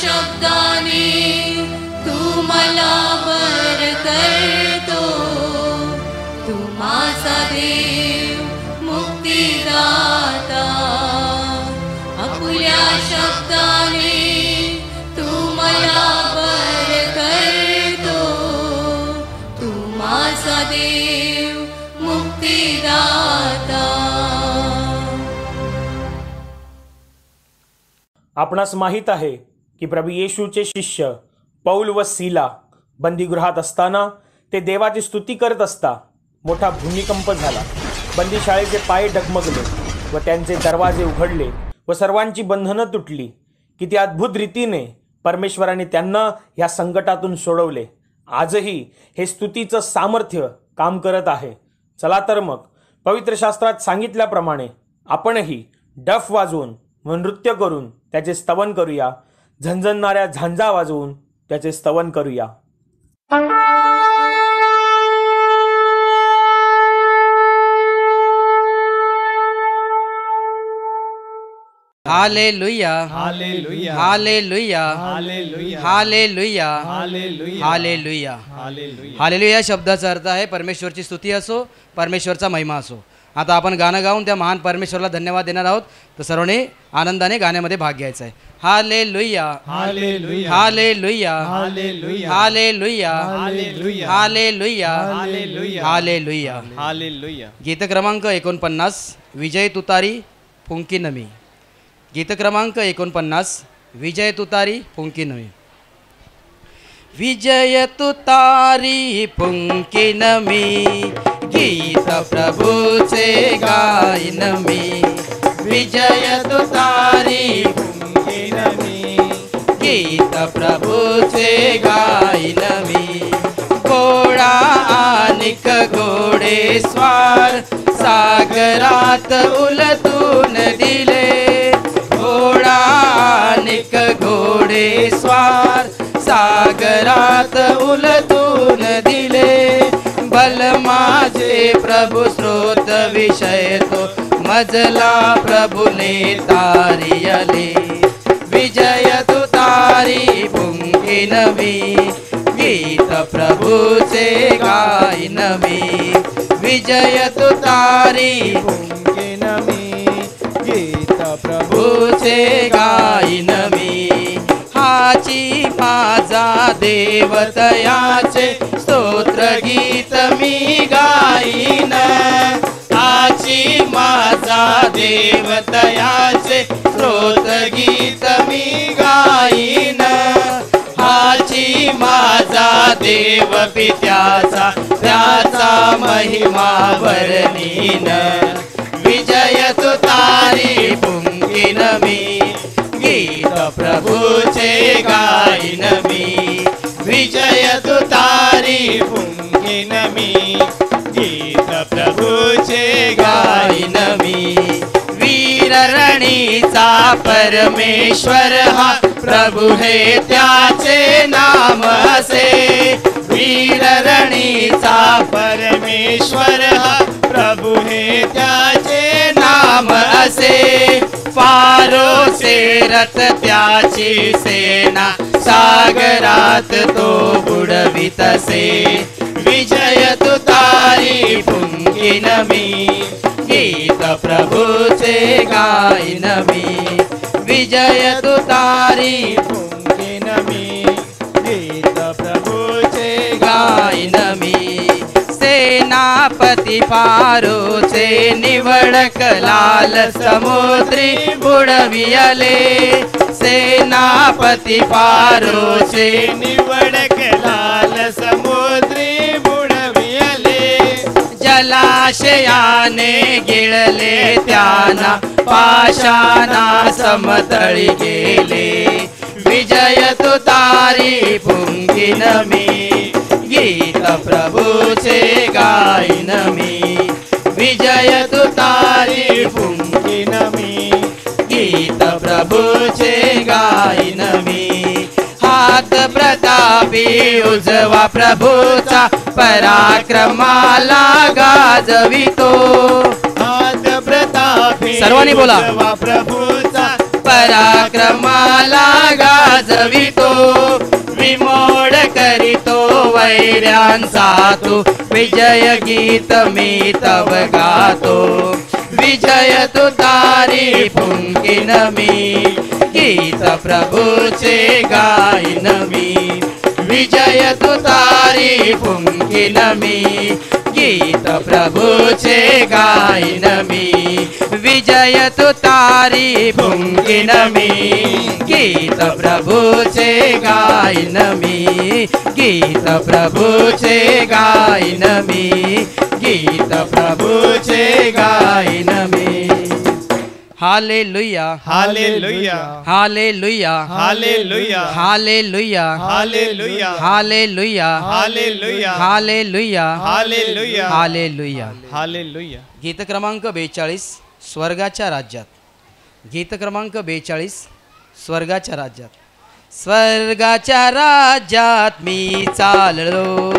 शब्दाने तू मला बर करतो, तू माझा देव मुक्तिदाता। आपुल्या शब्दाने तू मला बर करतो, तू माझा देव मुक्तिदाता। आपणास माहीत आहे की प्रभू येशूचे शिष्य पौल व सीला बंदीगृहात असताना ते देवाची स्तुती करत असता मोठा भूमिकंप झाला। बंदीशाळेचे पाय डगमगले व त्यांचे दरवाजे उघडले व सर्वांची बंधनं तुटली। किती अद्भुत रीतीने परमेश्वराने त्यांना ह्या संकटातून सोडवले। आजही हे स्तुतीचं सामर्थ्य काम करत आहे। चला तर मग पवित्र शास्त्रात सांगितल्याप्रमाणे आपणही डफ वाजवून व नृत्य करून त्याचे स्तवन करूया, झणझणणाऱ्या झांजा वाजवून त्याचे स्तवन करूया। हालेलुया हालेलुया हालेलुया हालेलुया हालेलुया हालेलुया हालेलुया हालेलुया शब्दाचा अर्थ आहे परमेश्वरची स्तुती असो, परमेश्वरचा महिमा असो। आता आपण गाणं गाऊन त्या महान परमेश्वराला धन्यवाद देणार आहोत। तर सर्वांनी आनंदाने गाण्यामध्ये भाग घ्यायचा आहे। हालेलुया हालेलुया हालेलुया हालेलुया हालेलुया हालेलुया हालेलुया हालेलुया हालेलुया हालेलुया। गीत क्रमांक 49 विजय तुतारी फुंकी नमी। गीत क्रमांक 49 विजय तुतारी फुंकी नमी। विजय तुतारी फुंकी नमी, गीत प्रभूचे गायन मी। विजय तुतारी फुंकी नमी, गीत प्रभूचे गायन मी। घोडा आनिक घोडे स्वार सागरात उलटून दिले, घोडा आनिक घोडे स्वार सागरात उलटून दिले। बल माझे प्रभु स्रोत विषय तो मजला प्रभुने तारियले। विजय तुतारी फुंकी नमी, गीत प्रभूचे गायन मी। विजय तुतारी फुंकी नमी, गीत प्रभूचे गायन मी। हाची माझा देवतयाचे स्तोत्र गीत मी गाईन। हाची माझा देवतयाचे स्तोत्र गीत मी गाईन। हाची माझा देव पित्याचा त्याचा महिमा वर्णीन। विजय तुतारी फुंकी नमी, गीत प्रभूचे गायन मी। विजय तुतारी फुंकी नमी, गीत प्रभूचे गायन मी। वीर रणीचा परमेश्वर हा प्रभु हे त्याचे नाम असे। वीर रणीचा परमेश्वर हा प्रभु हे त्याचे नाम असे। फारोचे रथ त्याची सेना सागरात तो बुडवितसे। विजय तुतारी फुंकी नमी, गीत प्रभूचे गायन मी। विजय तुतारी फुंकी नमी, गीत प्रभूचे गायन मी। सेनापती फारोचे निवडक लाल समुद्री बुडविले। सेनापती फारोचे निवडक लाल समुद्री बुडविले। जलाशयाने गिळले त्यांना पाशाना समतळी गेले। विजय तुतारी फुंकी नमी, गीत प्रभूचे गायन मी। विजय तुतारी फुंकी नमी, गीत प्रभूचे गायन मी। हात प्रतापी उजवा प्रभूचा पराक्रमाला गाजवितो। हात प्रतापी सर्वांनी बोला। प्रभूचा पराक्रमाला गाजवितो, विमोड करीतो वैऱ्यांचा तू, विजय गीत मी तव गातो, विजय तुतारी फुंकीन मी, गीत प्रभूचे गाईन मी, विजय तुतारी फुंकीन मी, गीत प्रभूचे गाईन मी, विजय तुतारी फुंकीन मी, गीत प्रभूचे गाईन मी, गीत प्रभूचे गाईन मी, गीत प्रभूचे गाईन मी. हालेलुया हालेलुया हालेलुया हालेलुया हालेलुया हालेलुया हालेलुया हालेलुया हालेलुया हालेलुया हालेलुया. हालेलुया. गीत क्रमांक 42 स्वर्गाच्या राज्यात. गीत क्रमांक 42 स्वर्गाच्या राज्यात. स्वर्गाच्या राज्यात मी चाललो,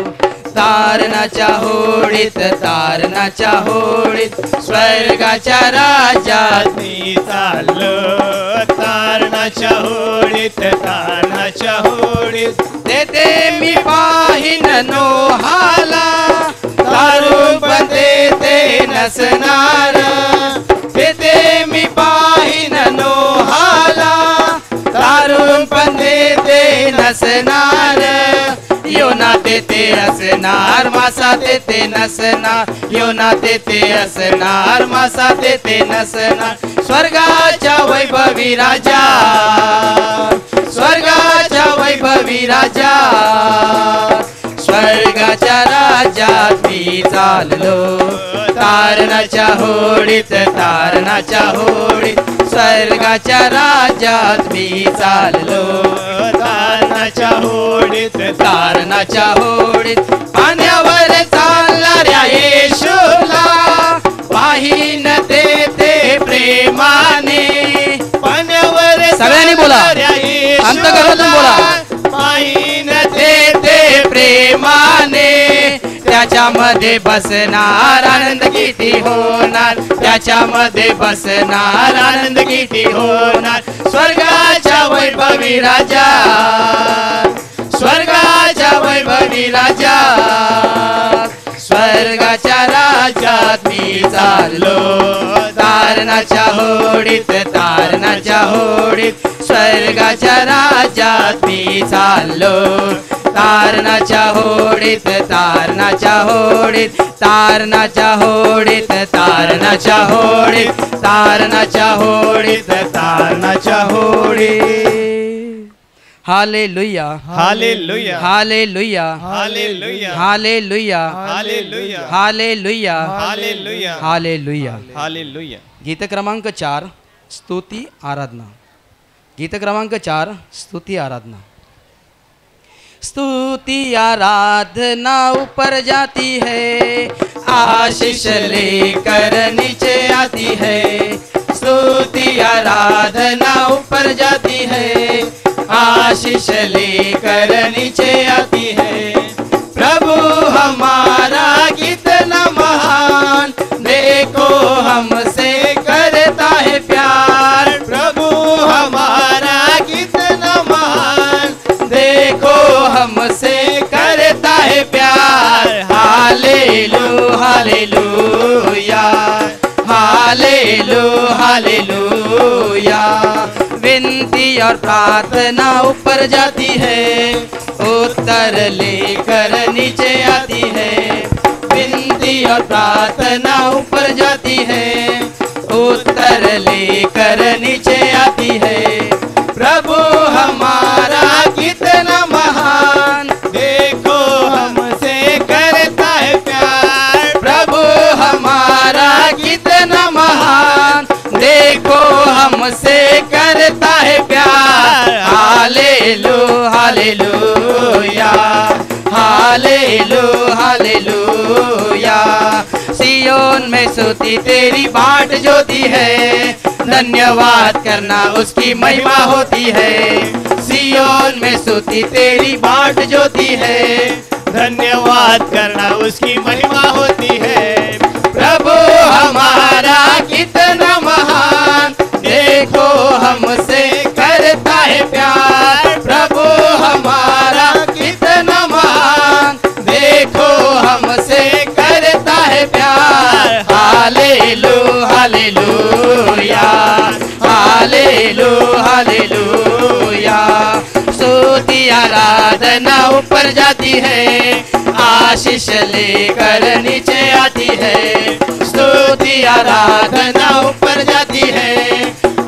तारणाच्या होडीत, तारणाच्या होडीत, स्वर्गाच्या राज्यात मी चाललो, तारणाच्या होडीत, तारणाच्या होडीत, तेथे मी पाहिन नोहाला, तारून पण तेथे नसणार, तेथे मी पाहिन नोहाला, तारून पण तेथे नसणार, योना तेथे असणार, मासा तेथे नसणार, योना तेथे असणार, मासा तेथे नसणार, स्वर्गाच्या वैभवी राजा, स्वर्गाच्या वैभवी राजा, स्वर्गाच्या राज्यात मी चाललो, तारणाच्या होडीत, तारणाच्या होडीत, स्वर्गाच्या राज्यात मी चाललो, तारणाच्या होडीत, तारणाच्या होडीत, पाण्यावर चालणाऱ्या येशूला पाहिन तेथे प्रेमाने. पाण्यावर सगळ्यांनी बोला, अंतःकरणातून बोला. पाहिन तेथे प्रेमाने, त्याच्यामध्ये बसणार आनंद किती होणार, त्याच्यामध्ये बसणार आनंद किती होणार, स्वर्गाच्या वैभवी राजा, स्वर्गाच्या वैभवी राजा, स्वर्गाच्या राज्यात मी चाललो, तारणाच्या होडीत, तारणाच्या होडीत, स्वर्गाच्या राज्यात मी चाललो, तारणाच्या होडीत, तारणाच्या होडीत, तारणाच्या होडीत, तारणाच्या होडीत, तारणाच्या होडीत, तारणाच्या होडीत. हालेलुया हालेलुया हालेलुया हालेलुया हालेलुया हालेलुया हालेलुया हालेलुया हालेलुया. हालेलुया. गीत क्रमांक 4 स्तुती आराधना. गीत क्रमांक 4 स्तुती आराधना. स्तुति आराधना ऊपर जाती है, आशीष लेकर नीचे आती है, स्तुति आराधना ऊपर जाती है, आशीष लेकर नीचे आती है, प्रभु हमारा कितना महान, देखो हमसे करता है प्यार, प्रभु हमारा कितना महान, देखो हमसे करता है प्यार. हालेलू हालेलुया हालेलू हालेलुया. विनती और प्रार्थना ऊपर जाती है, उत्तर लेकर नीचे आती है, विनती और प्रार्थना ऊपर जाती है, उत्तर लेकर नीचे आती है, प्रभु हमारा कितना महान, देखो हमसे करता है प्यार, प्रभु हमारा कितना महान, देखो हमसे करता है प्यार. हालेलू हालेलुया हालेलू हालेलुया. सियोन में स्तुति तेरी बाट ज्योति है, धन्यवाद करना उसकी महिमा होती है, सियोन में स्तुति तेरी बाट ज्योति है, धन्यवाद करना उसकी महिमा होती है, प्रभु हमारा कितना महान, देखो हमसे हमसे करता है प्यार। हालेलुया हालेलुया हालेलुया हालेलुया। स्तुति आराधना ऊपर जाती है, आशीष लेकर नीचे आती है। स्तुति आराधना ऊपर जाती है,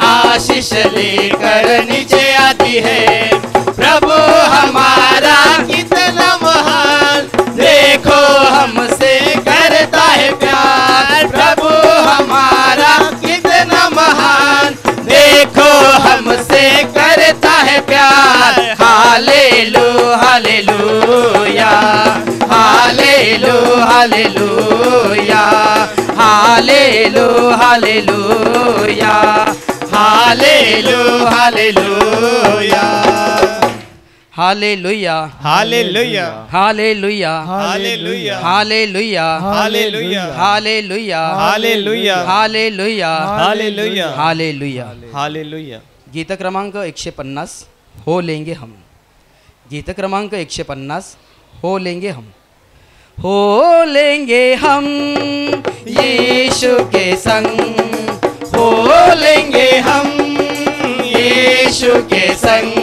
आशीष लेकर नीचे आती है। प्रभु हमारा कितना महान, देखो हमसे करता है प्यार। प्रभु हमारा कितना महान, देखो हमसे करता है प्यार। हालेलुया हालेलुया हालेलुया हालेलुया हालेलुया हालेलुया हालेलुया हालेलुया हालेलुया हालेलुया हालेलुया हालेलुया हालेलुया हालेलुया हालेलुया हालेलुया हालेलुया हालेलुया हालेलुया। हालेलुया। गीत क्रमांक 150 हो लेंगे हम। गीत क्रमांक 150 हो लेंगे हम। हो लेंगे हम यीशु के संग, हो लेंगे हम यीशु के संग।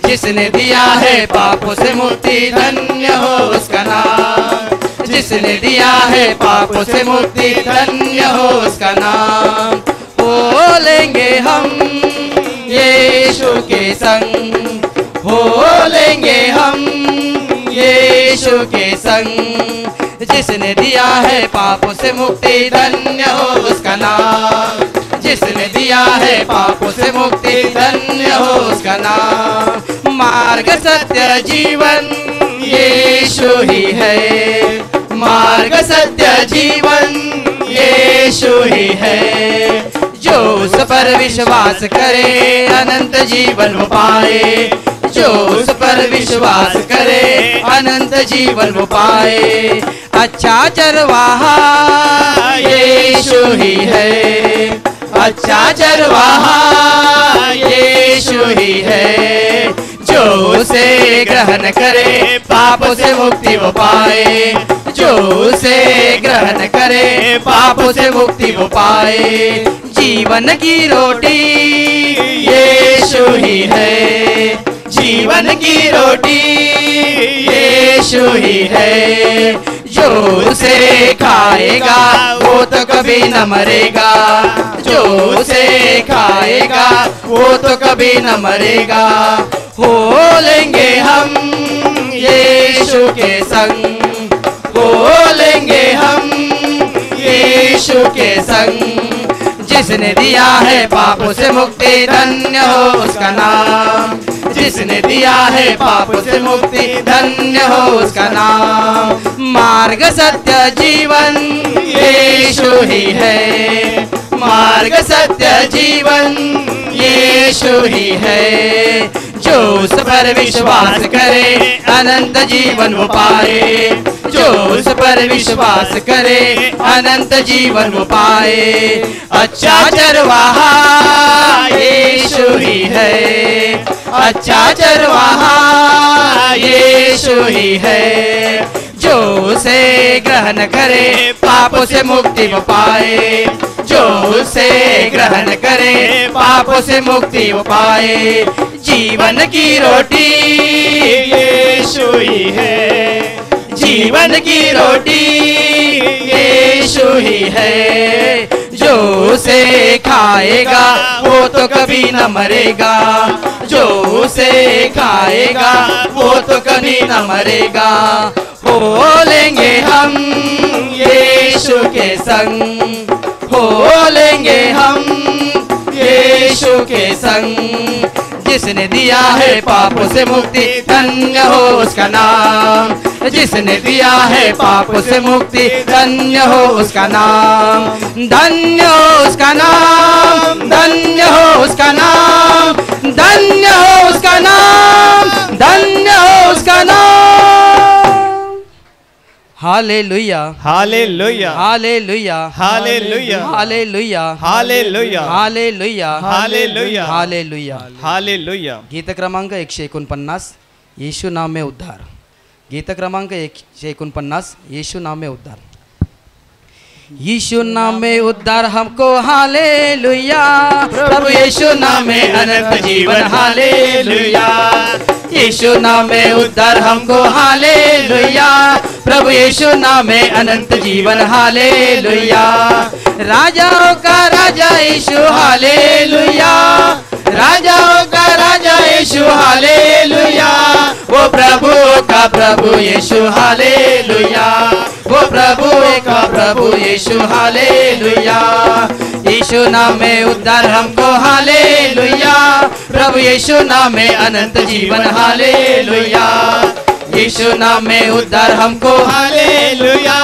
जिसने दिया है पापों से मुक्ति, धन्य हो उसका नाम। जिसने दिया है पापों से मुक्ति, धन्य हो उसका नाम। हो लेंगे हम यीशु के संग, हो लेंगे हम यीशु के संग। जिसने दिया है पापों से मुक्ति, धन्य हो उसका नाम। जिसने दिया है पापों से मुक्ति, धन्य हो उसका नाम। मार्ग सत्य जीवन यीशु ही है, मार्ग सत्य जीवन यीशु ही है। जो उस पर विश्वास करे अनंत जीवन वो पाए। जो उस पर विश्वास करे अनंत जीवन वो पाए। अच्छा चरवाहा यीशु ही है, अच्छा चरवाहा यीशु ही है। जो उसे ग्रहण करे पापों से मुक्ति वो पाए। जो उसे ग्रहण करे पापों से मुक्ति वो पाए। जीवन की रोटी यीशु ही है, जीवन की रोटी यीशु ही है। जो उसे खाएगा वो तो कभी न मरेगा। जो उसे खाएगा वो तो कभी न मरेगा। हो लेंगे हम यीशु के संग, हो लेंगे हम यीशु के संग। जिसने दिया है पापों से मुक्ति, धन्य हो उसका नाम। जिसने दिया है पापों से मुक्ति, धन्य हो उसका नाम। मार्ग सत्य जीवन यीशु ही है, मार्ग सत्य जीवन यीशु ही है। जो उस पर विश्वास करे अनंत जीवन वो पाए। जो उस पर विश्वास करे अनंत जीवन वो पाए। अच्छा चरवाहा यीशु ही है, अच्छा चरवाहा यीशु ही है। जो उसे ग्रहण करे पापों से मुक्ति वो पाए। जो उसे ग्रहण करे पापों से मुक्ति वो पाए। जीवन की रोटी यीशु ही है, जीवन की रोटी यीशु ही है। जो उसे खाएगा वो तो कभी न मरेगा। जो उसे खाएगा वो तो कभी न मरेगा। हो लेंगे हम यीशु के संग, हो लेंगे हम यीशु के संग। जिसने दिया है पापों से मुक्ति, धन्य हो उसका नाम। जिसने दिया है पापों से मुक्ति, धन्य हो उसका नाम। धन्य हो उसका नाम, धन्य हो उसका नाम, धन्य हो उसका नाम, धन्य हो उसका नाम। हालेलुया हालेलुया हालेलुया हालेलुया हालेलुया हालेलुया हालेलुया हालेलुया हालेलुया। हालेलुया। गीत क्रमांक 149 येशू नाम में उद्धार। गीत क्रमांक 149 यीशु नाम में उद्धार। यीशु नाम में उद्धार हमको हालेलुया, प्रभु यीशु नाम में अनंत जीवन हालेलुया। यीशु नाम में उद्धार हमको हालेलुया, प्रभु यीशु नाम में अनंत जीवन हालेलुया। राजाओं का राजा यीशु हालेलुया, राजाओं का राजा यीशु हालेलुया। वो प्रभु का प्रभु यीशु हालेलुया, वो प्रभु का प्रभु यीशु हालेलुया। यीशु नाम में उद्धार हमको हालेलुया, प्रभु यीशु नाम में अनंत जीवन हालेलुया। यीशु नाम में उद्धार हमको हालेलुया,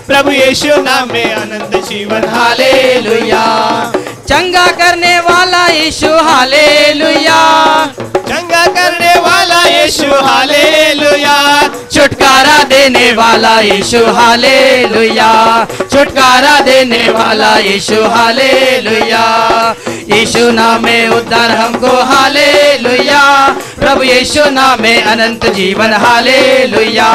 प्रभु यीशु नाम में अनंत जीवन हालेलुया। चंगा करने वाला यीशु हालेलुया, चंगा करने वाला यीशु हालेलुया। छुटकारा देने वाला यीशु हालेलुया, छुटकारा देने वाला यीशु हालेलुया। यीशु नाम में उद्धार हमको हालेलुया, प्रभु यीशु नाम में अनंत जीवन हालेलुया।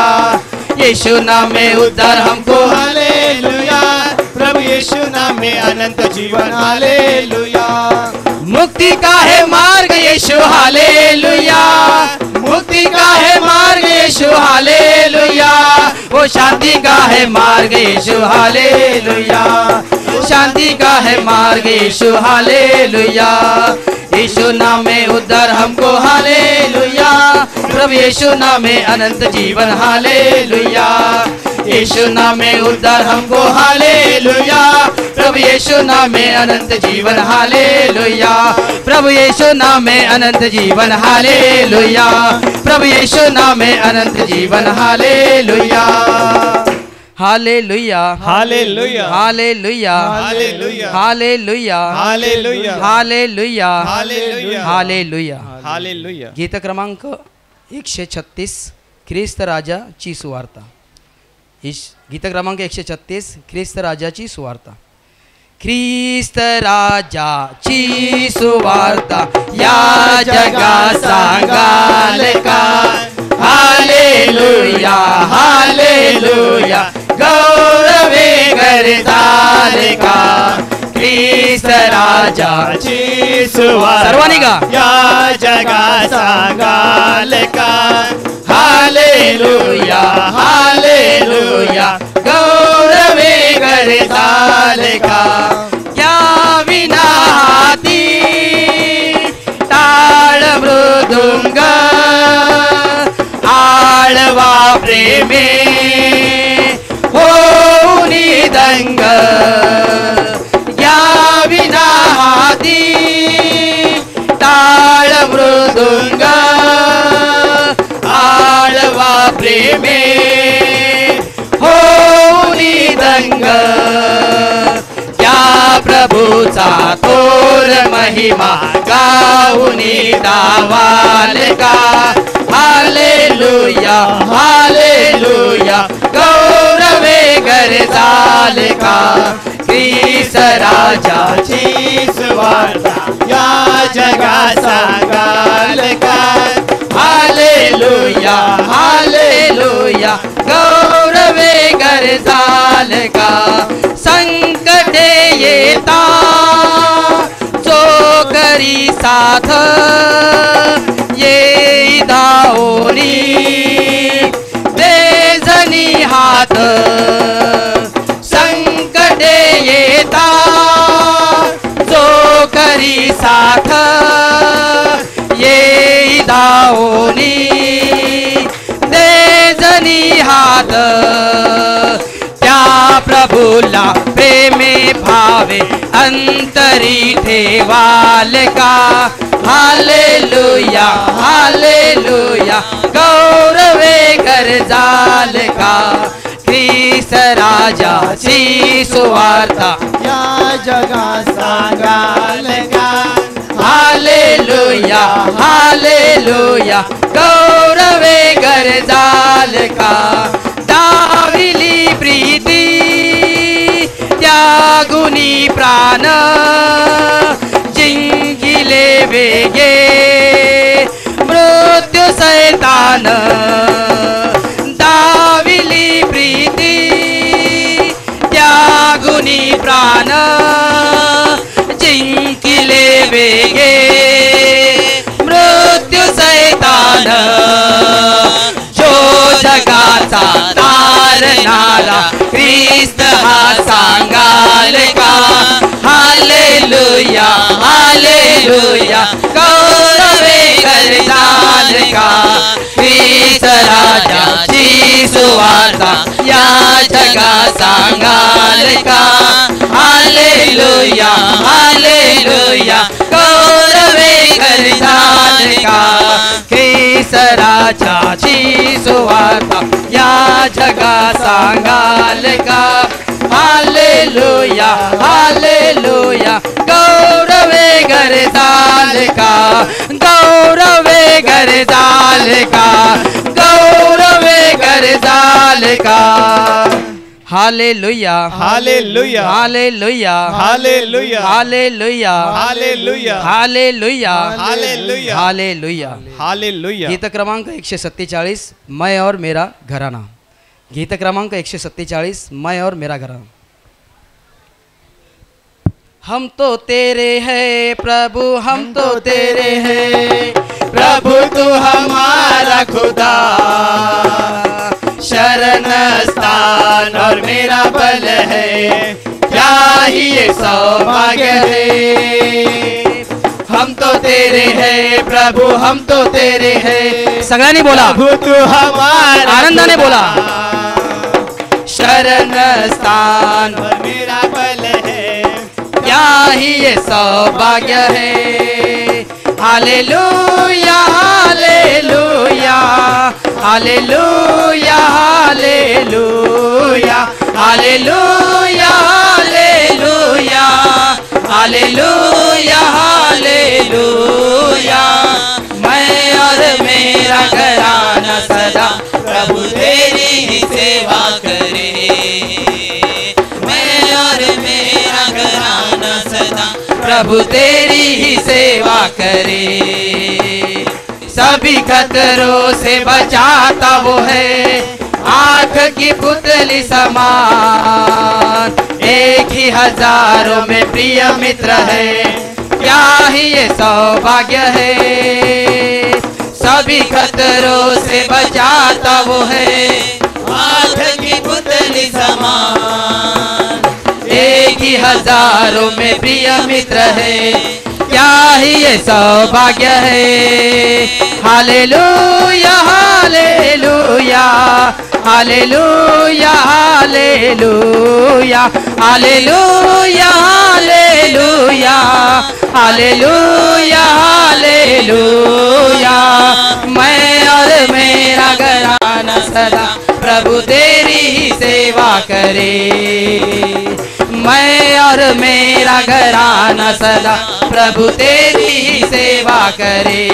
यीशु नाम में उद्धार हमको हालेलुया, प्रभु यीशु नाम में अनंत जीवन हालेलुया। मुक्ति का है मार्ग यीशु हालेलुया, मुक्ति का है मार्ग यीशु हालेलुया। वो शांति का है मार्ग यीशु हालेलुया, शांति का है मार्ग यीशु हालेलुया। यीशु नाम में उद्धार हमको हालेलुया, प्रभु यीशु नाम में अनंत जीवन हालेलुया। यीशु नाम में उद्धार हमको हालेलुया, प्रभु यीशु नाम में अनंत जीवन हालेलुया। प्रभु यीशु नाम में अनंत जीवन हालेलुया, प्रभु यीशु नाम में अनंत जीवन हालेलुया। हालेलुया हालेलुया हालेलुया हालेलुया हालेलुया हालेलुया हालेलुया हालेलुया हालेलुया। हालेलुया। गीत क्रमांक 136 ख्रिस्त राजाची सुवार्ता। गीत क्रमांक 136 ख्रिस्त राजाची सुवार्ता। ख्रिस्त राजाची सुवार्ता या जगा सांगाल का, हालेलुया हालेलुया गौरवे करताल का। ख्रिस्त राजाची सुवार्ता सर्वांनी गा या जगा सांगाल का, हालेलुया हालेलुया गौरवे करताल का। क्या विना हाती टाळ मृदुंग, आळवा प्रेमे होऊनी दंग। क्या विना हाती टाळ मृदुंग, आळवा प्रेमे होऊनी दंग। त्या प्रभूचा थोर महिमा गाऊनी दावाल का, हालेलुया हालेलुया गौरवे गरजाल का। ख्रिस्त राजाची सुवार्ता या जगा सांगाल का, हालेलुया हालेलुया गौरवे गरजाल का। संकटे येता जो करी साथ, ये धावनी देजनी हात। संकटे येता जो करी साथ, ये धावनी देजनी हात। त्या प्रभूला प्रेमे भावे अंतरी ठेवाल का, हालेलुया हालेलुया गौरवे गरजाल का। ख्रिस्त राजाची सुवार्ता या जगा सांगाल का, हालेलुया हालेलुया गौरवे गरजाल का। दाविली प्रीती त्यागुनी प्राण, जिंकिले वेगे मृत्यू सैतान। घेऊनी प्राण जिंकिले वेगे मृत्यू सैतान जो जगाचा तारणारा ख्रिस्त हा सांगाल का हालेलुया हालेलुया गौरवे करताल का ख्रिस्त राजाची सुवार्ता या जगा सांगाल का हालेलुया हालेलुया गौरवे करताल का ख्रिस्त राजाची सुवार्ता या जगा सांगाल का हालेलुया हालेलुया गौरवे करताल का गौरवे करताल का गौरवे करताल का हालेलुया हालेलुया हालेलुया हालेलुया हालेलुया हालेलुया हालेलुया हालेलुया हालेलुया हालेलुया गीत क्रमांक 147 मैं और मेरा घराना गीत क्रमांक 147 मैं और मेरा घराना। हम तो तेरे हैं प्रभु हम तो तेरे हैं प्रभु तू हमारा खुदा शरण स्थान और मेरा बल है क्या ही ये सौभाग्य है हम तो तेरे हैं प्रभु हम तो तेरे हैं सगळ्यांनी बोला प्रभु तू हमारा आनंदाने खुदा, बोला शरण स्थान और मेरा बल है क्या ही ये सौभाग्य है हालेलुया हालेलुया हालेलुया हालेलुया हालेलुया हालेलुया हालेलुया हालेलुया मैं और मेरा घराना सदा प्रभु तेरी ही सेवा करे मैं और मेरा घराना सदा प्रभु तेरी ही सेवा करे सभी खतरों से बचाता वो है आँख की पुतली समान एक ही हजारों में प्रिय मित्र है क्या ही ये सौभाग्य है सभी खतरों से बचाता वो है आँख की पुतली समान एक ही हजारों में प्रिय मित्र है क्या ही ये सौभाग्य है हालेलुया हालेलुया हालेलुया हालेलुया हालेलुया हालेलुया हालेलुया हालेलुया मैं और मेरा घराना सदा प्रभु तेरी ही सेवा करे मैं और मेरा घराना सदा प्रभु तेरी ही सेवा करे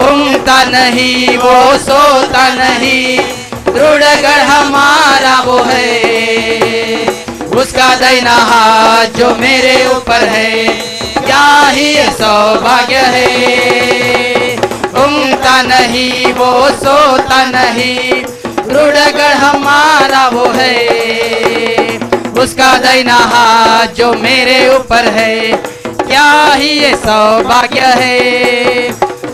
ऊँगता नहीं वो सोता नहीं दृढ़गढ़ हमारा वो है उसका दैना हाथ जो मेरे ऊपर है क्या ही ये सौभाग्य है ऊँगता नहीं वो सोता नहीं दृढ़गढ़ हमारा वो है उसका दैना हाथ जो मेरे ऊपर है क्या ही ये सौभाग्य है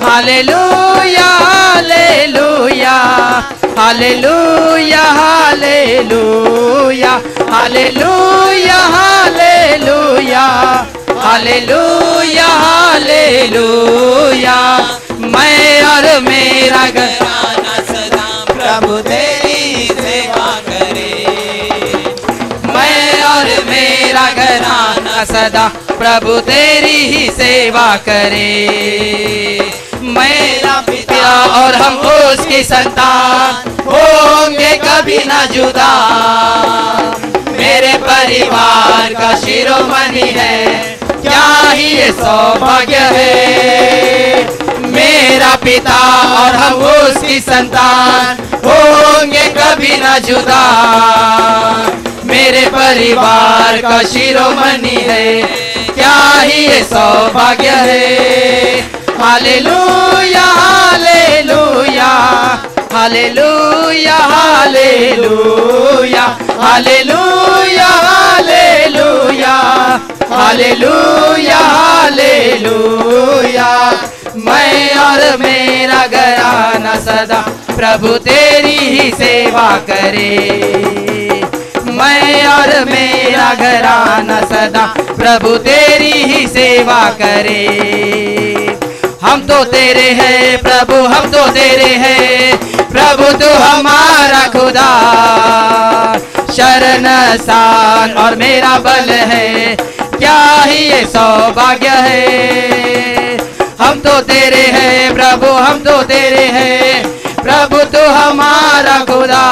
हालेलुया हालेलुया हालेलुया हालेलुया हालेलुया हालेलुया हालेलुया हालेलुया मैं और मेरा घराना सदा प्रभु तेरी सेवा करे मैं और मेरा घराना सदा प्रभु तेरी ही सेवा करे मेरा पिता और हम उसकी संतान होंगे कभी ना जुदा मेरे परिवार का शिरोमणि है क्या ही ये सौभाग्य है मेरा पिता और हम उसकी संतान होंगे कभी ना जुदा मेरे परिवार का शिरोमणि है क्या ही ये सौभाग्य है हालेलुया हालेलुया हालेलुया हालेलुया हालेलुया हालेलुया हालेलुया। मैं और मेरा घराना सदा प्रभु तेरी ही सेवा करे। मैं और मेरा घराना सदा प्रभु तेरी ही सेवा करे। हम तो तेरे हैं प्रभु, हम तो तेरे हैं प्रभु, तू हमारा खुदा। शरण स्थान और मेरा बल है, क्या ही ये सौभाग्य है। हम तो तेरे हैं प्रभु, हम तो तेरे हैं प्रभु, तू हमारा खुदा।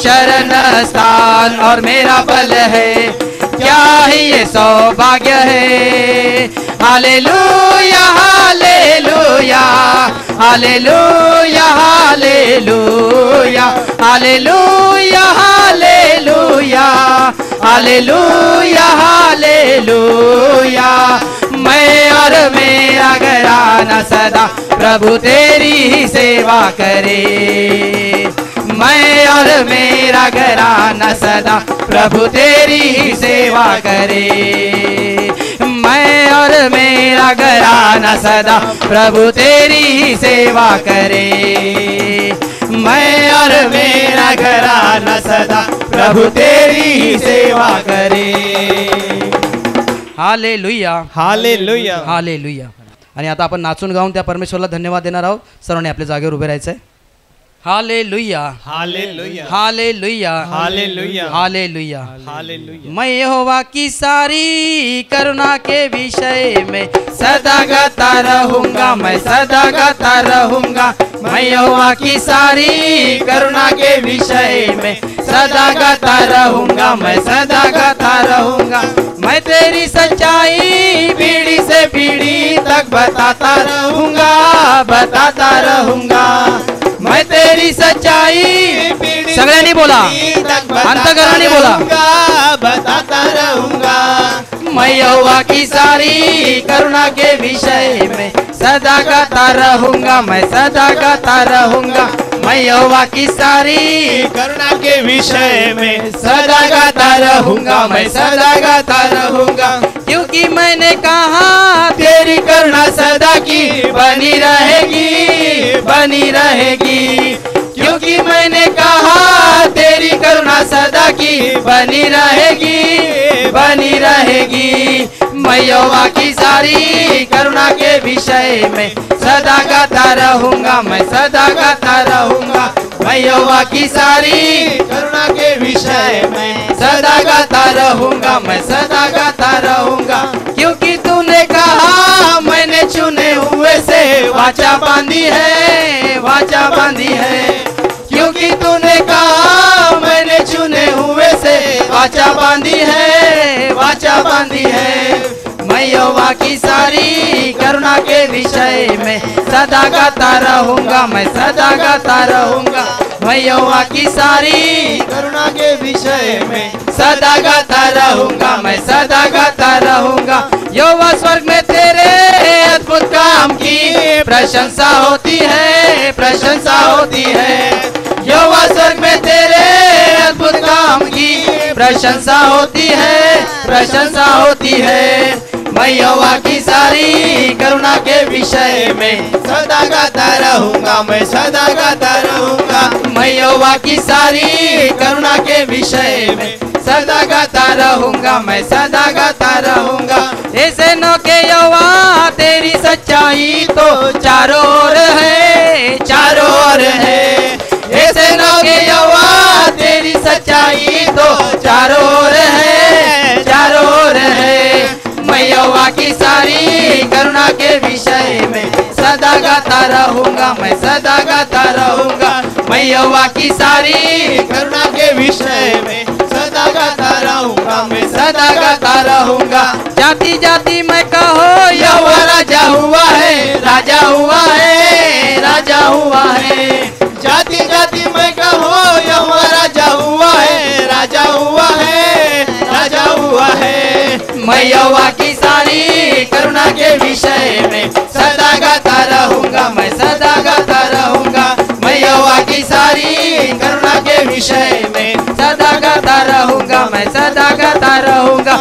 शरण स्थान और मेरा बल है, क्या ही ये सौभाग्य है। हालेलुया हालेलुया हालेलुया हालेलुया हालेलुया हालेलुया हालेलुया हालेलुया। मैं और मेरा घराना सदा प्रभु तेरी ही सेवा करे। मैं और मेरा घराना सदा प्रभु तेरी ही सेवा करे। मैं और मेरा घराना सदा प्रभु तेरी ही सेवा करे। मैं और मेरा घराना सदा प्रभु तेरी ही सेवा करे। हालेलुया हालेलुया हालेलुया। आणि आता आपण नाचून गाऊन त्या परमेश्वरला धन्यवाद देणार आहोत. सर्वांनी आपल्या जागेवर उभे राहायचं आहे. हालेलुया हालेलुया हालेलुया हालेलुया हालेलुया। हालेलुया। मैं यहोवा की सारी करुणा के विषय में सदा गाता रहूंगा, मैं सदा गाता रहूंगा। मैं यहोवा की सारी करुणा के विषय में सदा गाता रहूंगा, मैं सदा गाता रहूंगा। मैं तेरी सच्चाई पीढ़ी से पीढ़ी तक बताता रहूंगा, बताता रहूंगा। मैं तेरी सच्चाई सगळ्यांनी बोला, अंतःकरणाने बोला, बताता रहूंगा। मैं यहोवा की सारी करुणा के विषय में सदा गाता रहूंगा, मैं सदा गाता रहूंगा। मैं यहोवा की सारी करुणा के विषय में सदा गाता रहूंगा, मैं सदा गाता रहूंगा। क्योंकि मैंने कहा तेरी करुणा सदा की बनी रहेगी, बनी रहेगी। क्योंकि मैंने कहा तेरी करुणा सदा की बनी रहेगी, बनी रहेगी। मैं यहोवा की सारी करुणा के विषय में सदा गाता रहूंगा, मैं सदा गाता रहूंगा। मैं यहोवा की सारी करुणा के विषय में सदा गाता रहूंगा, मैं सदा गाता रहूंगा। क्योंकि तूने कहा मैंने चुने हुए से वाचा बांधी है, वाचा बांधी है। क्योंकि तूने कहा मैंने चुने हुए से वाचा बांधी है, वाचा बांधी है। मैं यहोवा की सारी करुणा के विषय में सदा गाता रहूंगा, मैं सदा गाता रहूंगा। मैं यहोवा की सारी करुणा के विषय में सदा गाता रहूंगा, मैं सदा गाता रहूंगा। यहोवा स्वर्ग में तेरे अद्भुत काम की प्रशंसा होती है, प्रशंसा होती है। यहोवा स्वर्ग में तेरे अद्भुत काम की प्रशंसा होती है, प्रशंसा होती है। मैं यहोवा की सारी करुणा के विषय में सदा गाता रहूंगा, मैं सदा गाता रहूंगा। मैं यहोवा की सारी करुणा के विषय में सदा गाता रहूंगा, मैं सदा गाता रहूंगा। ऐसे नो के यहोवा तेरी सच्चाई तो चारों ओर है, चारों ओर है। ऐसे नो के यहोवा तेरी सच्चाई तो चारों ओर है, चारों ओर है। मैं यहोवा की सारी करुणा के विषय में सदा गाता रहूंगा, मैं सदा गाता रहूंगा। मैं यहोवा की सारी करुणा के विषय में सदा गाता रहूंगा, मैं सदा गाता रहूंगा। जाति जाति मैं कहो यहोवा राजा हुआ है, राजा हुआ है, राजा हुआ है। जाति जाति मैं कहो यहोवा राजा हुआ है, राजा हुआ है, राजा हुआ है। मैं यहोवा की सारी करुणा के विषय में सदा गाता रहूंगा, मैं सदा गाता रहूंगा। मैं यहोवा की सारी करुणा के विषय में सदा गाता रहूंगा, मैं सदा गाता रहूंगा।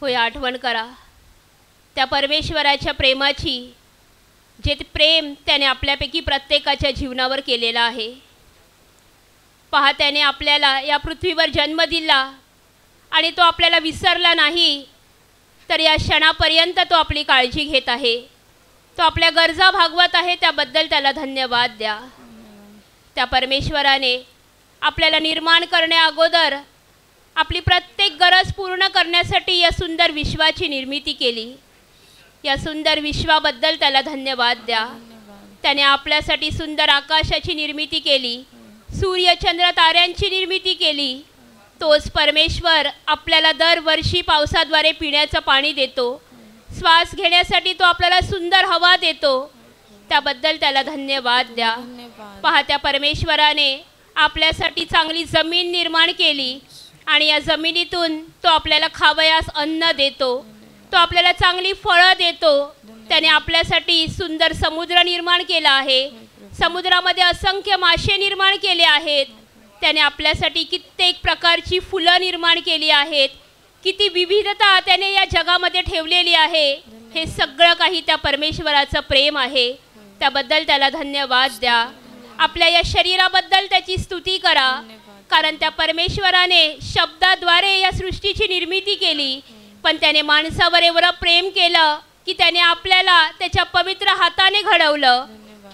होय, आठवण करा त्या परमेश्वराच्या प्रेमाची, जे प्रेम त्याने आपल्यापैकी प्रत्येकाच्या जीवनावर केलेलं आहे. पहा, त्याने आपल्याला या पृथ्वीवर जन्म दिला आणि तो आपल्याला विसरला नाही, तर या क्षणापर्यंत तो आपली काळजी घेत आहे. तो आपल्या गरजा भागवत आहे. त्याबद्दल त्याला धन्यवाद द्या. त्या परमेश्वराने आपल्याला निर्माण करण्या अगोदर आपली प्रत्येक गरज पूर्ण करण्यासाठी या सुंदर विश्वाची निर्मिती केली. या सुंदर विश्वाबद्दल त्याला धन्यवाद द्या. त्याने आपल्यासाठी सुंदर आकाशाची निर्मिती केली, सूर्य चंद्र ताऱ्यांची निर्मिती केली. तोच परमेश्वर आपल्याला दरवर्षी पावसाद्वारे पिण्याचं पाणी देतो. श्वास घेण्यासाठी तो आपल्याला सुंदर हवा देतो. त्याबद्दल त्याला धन्यवाद द्या. पहा, त्या परमेश्वराने आपल्यासाठी चांगली जमीन निर्माण केली आणि या जमिनीतून तो आपल्याला खावयास अन्न देतो. तो आपल्याला चांगली फळं देतो. त्याने आपल्यासाठी सुंदर समुद्र निर्माण केला आहे. समुद्रामध्ये असंख्य मासे निर्माण केले आहेत. त्याने आपल्यासाठी कित्येक प्रकारची फुलं निर्माण केली आहेत. किती विविधता त्याने या जगामध्ये ठेवलेली आहे. हे सगळं काही त्या परमेश्वराचं प्रेम आहे. त्याबद्दल त्याला धन्यवाद द्या. आपल्या या शरीराबद्दल त्याची स्तुती करा, कारण त्या परमेश्वराने शब्दाद्वारे या सृष्टीची निर्मिती केली, पण त्याने माणसावर एवढं प्रेम केलं की त्याने आपल्याला त्याच्या पवित्र हाताने घडवलं.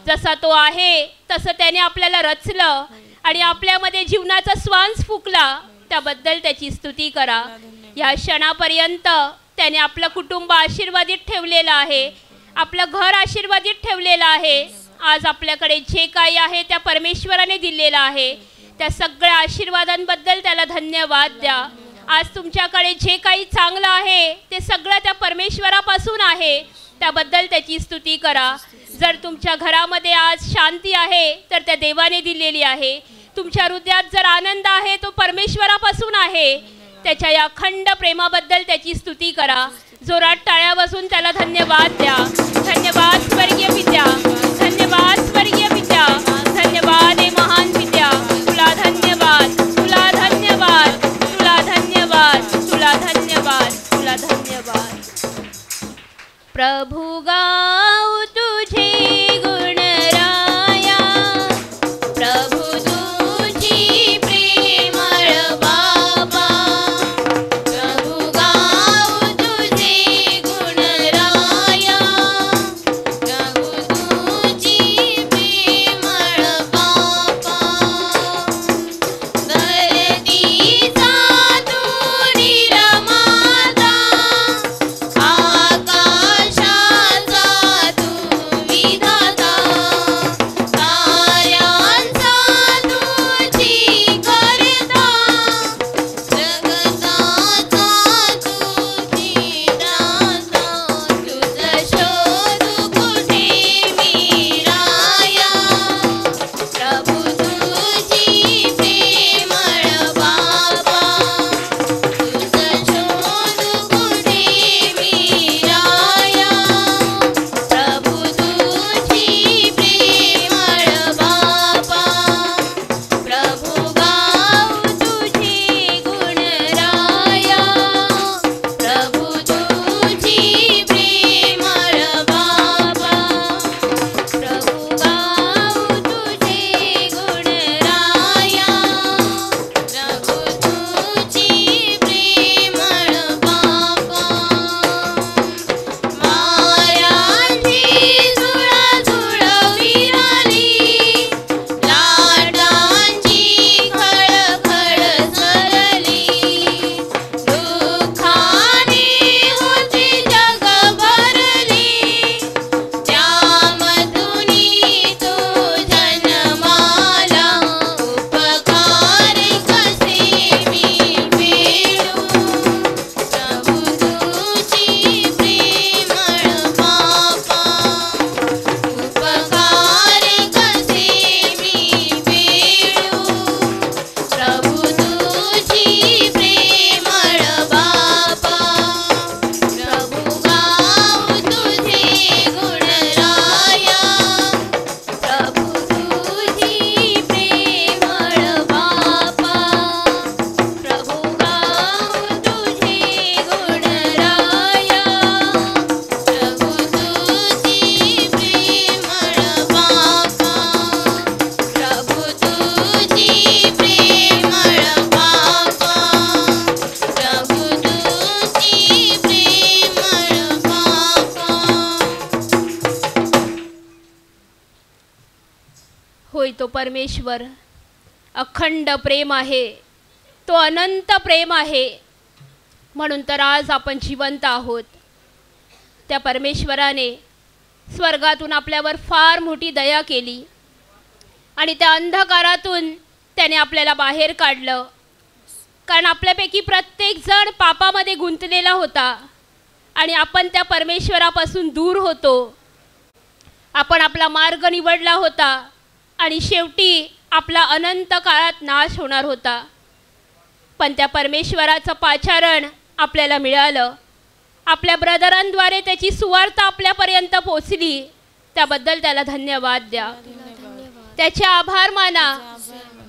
जसा तो आहे तसं त्याने आपल्याला रचलं आणि आपल्यामध्ये जीवनाचा श्वास फुकला. त्याबद्दल त्याची स्तुती करा. या क्षणापर्यंत त्याने आपलं कुटुंब आशीर्वादित ठेवलेलं आहे, आपलं घर आशीर्वादित ठेवलेलं आहे. आज आपल्याकडे जे काही आहे त्या परमेश्वराने दिलेलं आहे. त्या सगळ्या आशीर्वादांबद्दल त्याला धन्यवाद द्या. आज तुमच्याकडे जे काही चांगलं आहे ते सगळं त्या परमेश्वरापासून आहे. त्याबद्दल त्याची स्तुती करा. जर तुमच्या घरामध्ये आज शांती आहे तर त्या देवाने दिलेली आहे. तुमच्या हृदयात जर आनंद आहे तो परमेश्वरापासून आहे. त्याच्या या अखंड प्रेमाबद्दल त्याची स्तुती करा. जोरात टाळ्या वाजवून त्याला धन्यवाद द्या. धन्यवाद स्वर्गीय पित्या, धन्यवाद स्वर्गीय पित्या, धन्यवाद हे महान पित्या. तुला धन्यवाद, तुला धन्यवाद, तुला धन्यवाद, तुला धन्यवाद, तुला धन्यवाद. प्रभु गाऊ तुझे गुण राया, प्रभु तुझी प्रेमळ बाबा. प्रभु गाऊ तुझे गुण राया, प्रभु तुझी प्रेमळ बाबा. धरतीचा तू निर्माता, आकाशाचा तो परमेश्वर अखंड प्रेम आहे, तो अनंत प्रेम आहे. म्हणून तर आज आपण जिवंत आहोत. त्या परमेश्वराने स्वर्गातून आपल्यावर फार मोठी दया केली आणि त्या अंधकारातून त्याने आपल्याला बाहेर काढलं. कारण आपल्यापैकी प्रत्येकजण पापामध्ये गुंतलेला होता आणि आपण त्या परमेश्वरापासून दूर होतो. आपण आपला मार्ग निवडला होता आणि शेवटी आपला अनंत काळात नाश होणार होता. पण त्या परमेश्वराचं पाचारण आपल्याला मिळालं. आपल्या ब्रदरांद्वारे त्याची सुवार्ता आपल्यापर्यंत पोचली. त्याबद्दल त्याला धन्यवाद द्या. त्याचे आभार माना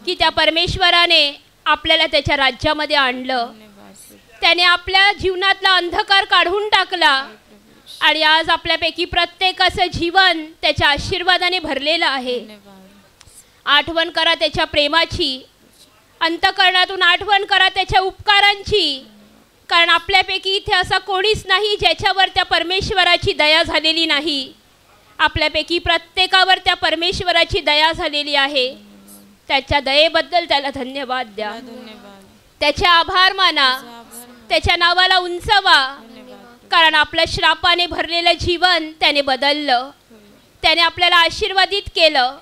की त्या परमेश्वराने आपल्याला त्याच्या राज्यामध्ये आणलं. त्याने आपल्या जीवनातला अंधकार काढून टाकला आणि आज आपल्यापैकी प्रत्येकाचं जीवन त्याच्या आशीर्वादाने भरलेलं आहे. आठवण करा त्याच्या प्रेमाची, अंतःकरणातून आठवण करा त्याच्या उपकारांची. कारण आपल्यापैकी इथे असा कोणीच नाही ज्याच्यावर त्या परमेश्वराची दया झालेली नाही. आपल्यापैकी प्रत्येकावर त्या परमेश्वराची दया झालेली आहे. त्याच्या दयेबद्दल त्याला धन्यवाद द्या. त्याचे आभार माना, त्याच्या नावाला उंचवा. कारण आपलं श्रापाने भरलेलं जीवन त्याने बदललं. त्याने आपल्याला आशीर्वादित केलं.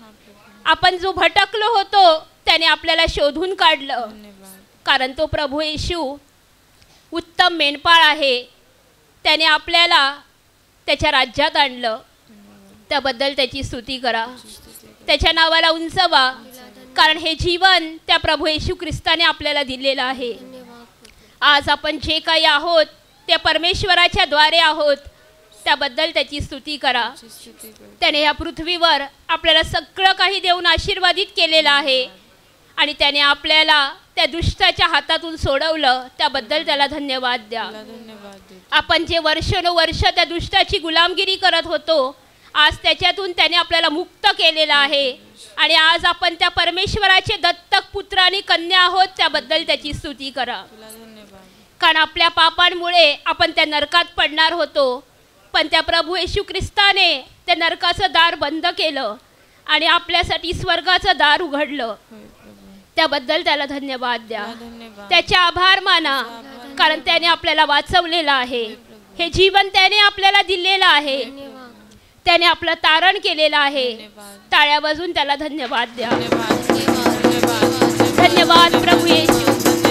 आपण जो भटकलो होतो त्याने आपल्याला शोधून काढलं. कारण तो प्रभू येशू उत्तम मेंढपाळ आहे. त्याने आपल्याला त्याच्या राज्यात आणलं. त्याबद्दल त्याची स्तुती करा. त्याच्या नावाला उंचवा. कारण हे जीवन त्या प्रभू येशू ख्रिस्ताने आपल्याला दिलेलं आहे. आज आपण जे काही आहोत ते परमेश्वराच्या द्वारे आहोत. त्याबद्दल त्याची स्तुती करा. त्याने या पृथ्वीवर आपल्याला सगळं काही देऊन आशीर्वादित केलेलं आहे आणि त्याने आपल्याला त्या दुष्टाच्या हातातून सोडवलं. त्याबद्दल त्याला धन्यवाद द्या. आपण जे वर्षानुवर्ष त्या दुष्टाची गुलामगिरी करत होतो, आज त्याच्यातून त्याने आपल्याला मुक्त केलेलं आहे आणि आज आपण त्या परमेश्वराचे दत्तक पुत्र आणि कन्या आहोत. त्याबद्दल त्याची स्तुती करा. कारण आपल्या पापांमुळे आपण त्या नरकात पडणार होतो, पण त्या प्रभू येशू ख्रिस्ताने त्या नरकाचं दार बंद केलं आणि आपल्यासाठी स्वर्गाचं दार उघडलं. त्याबद्दल त्याला धन्यवाद द्या. त्याचे आभार माना. कारण त्याने आपल्याला वाचवलेलं आहे. हे जीवन त्याने आपल्याला दिलेलं आहे. त्याने आपलं तारण केलेलं आहे. टाळ्या वाजून त्याला धन्यवाद द्या. धन्यवाद प्रभू येशू.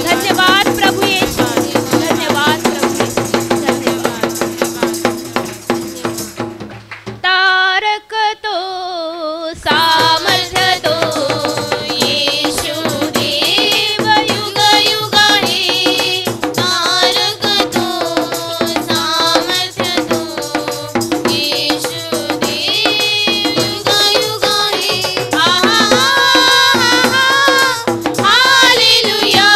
धन्यवाद प्रभू येशू. धन्यवाद प्रभू येशू. धन्यवाद. तारक तो सामर्थ्य तो येशू देव युग युग आहे. तारक तो सामर्थ्य तो येशू देव युग युग आहे. हालेलुया.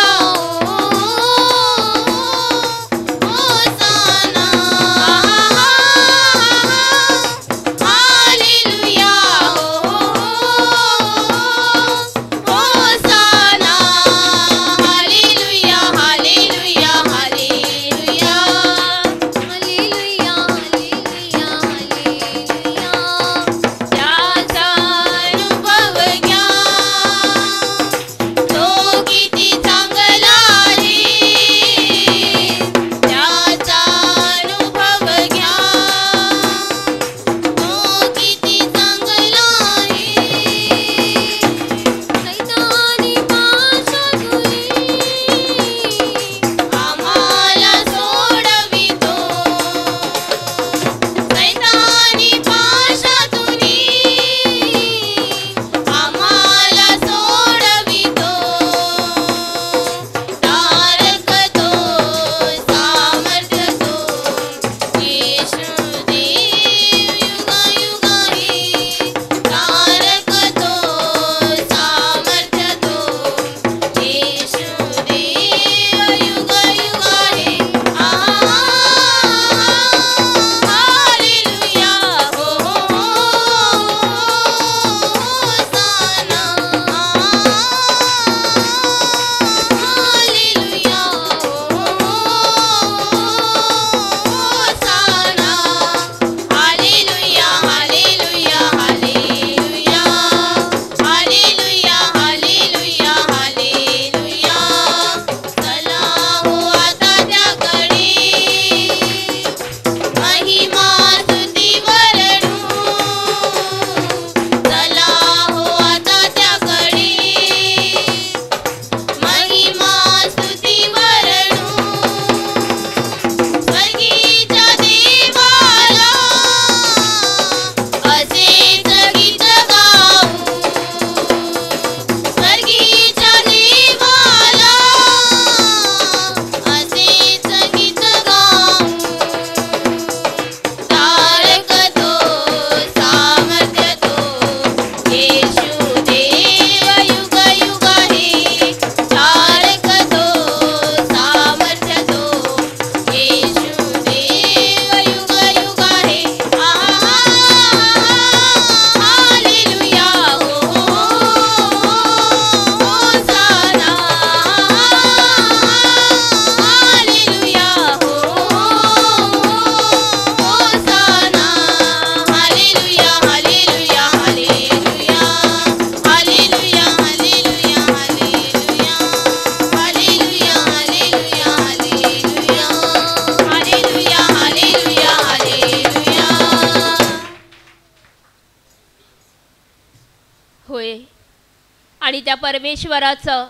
आणि त्या परमेश्वराचं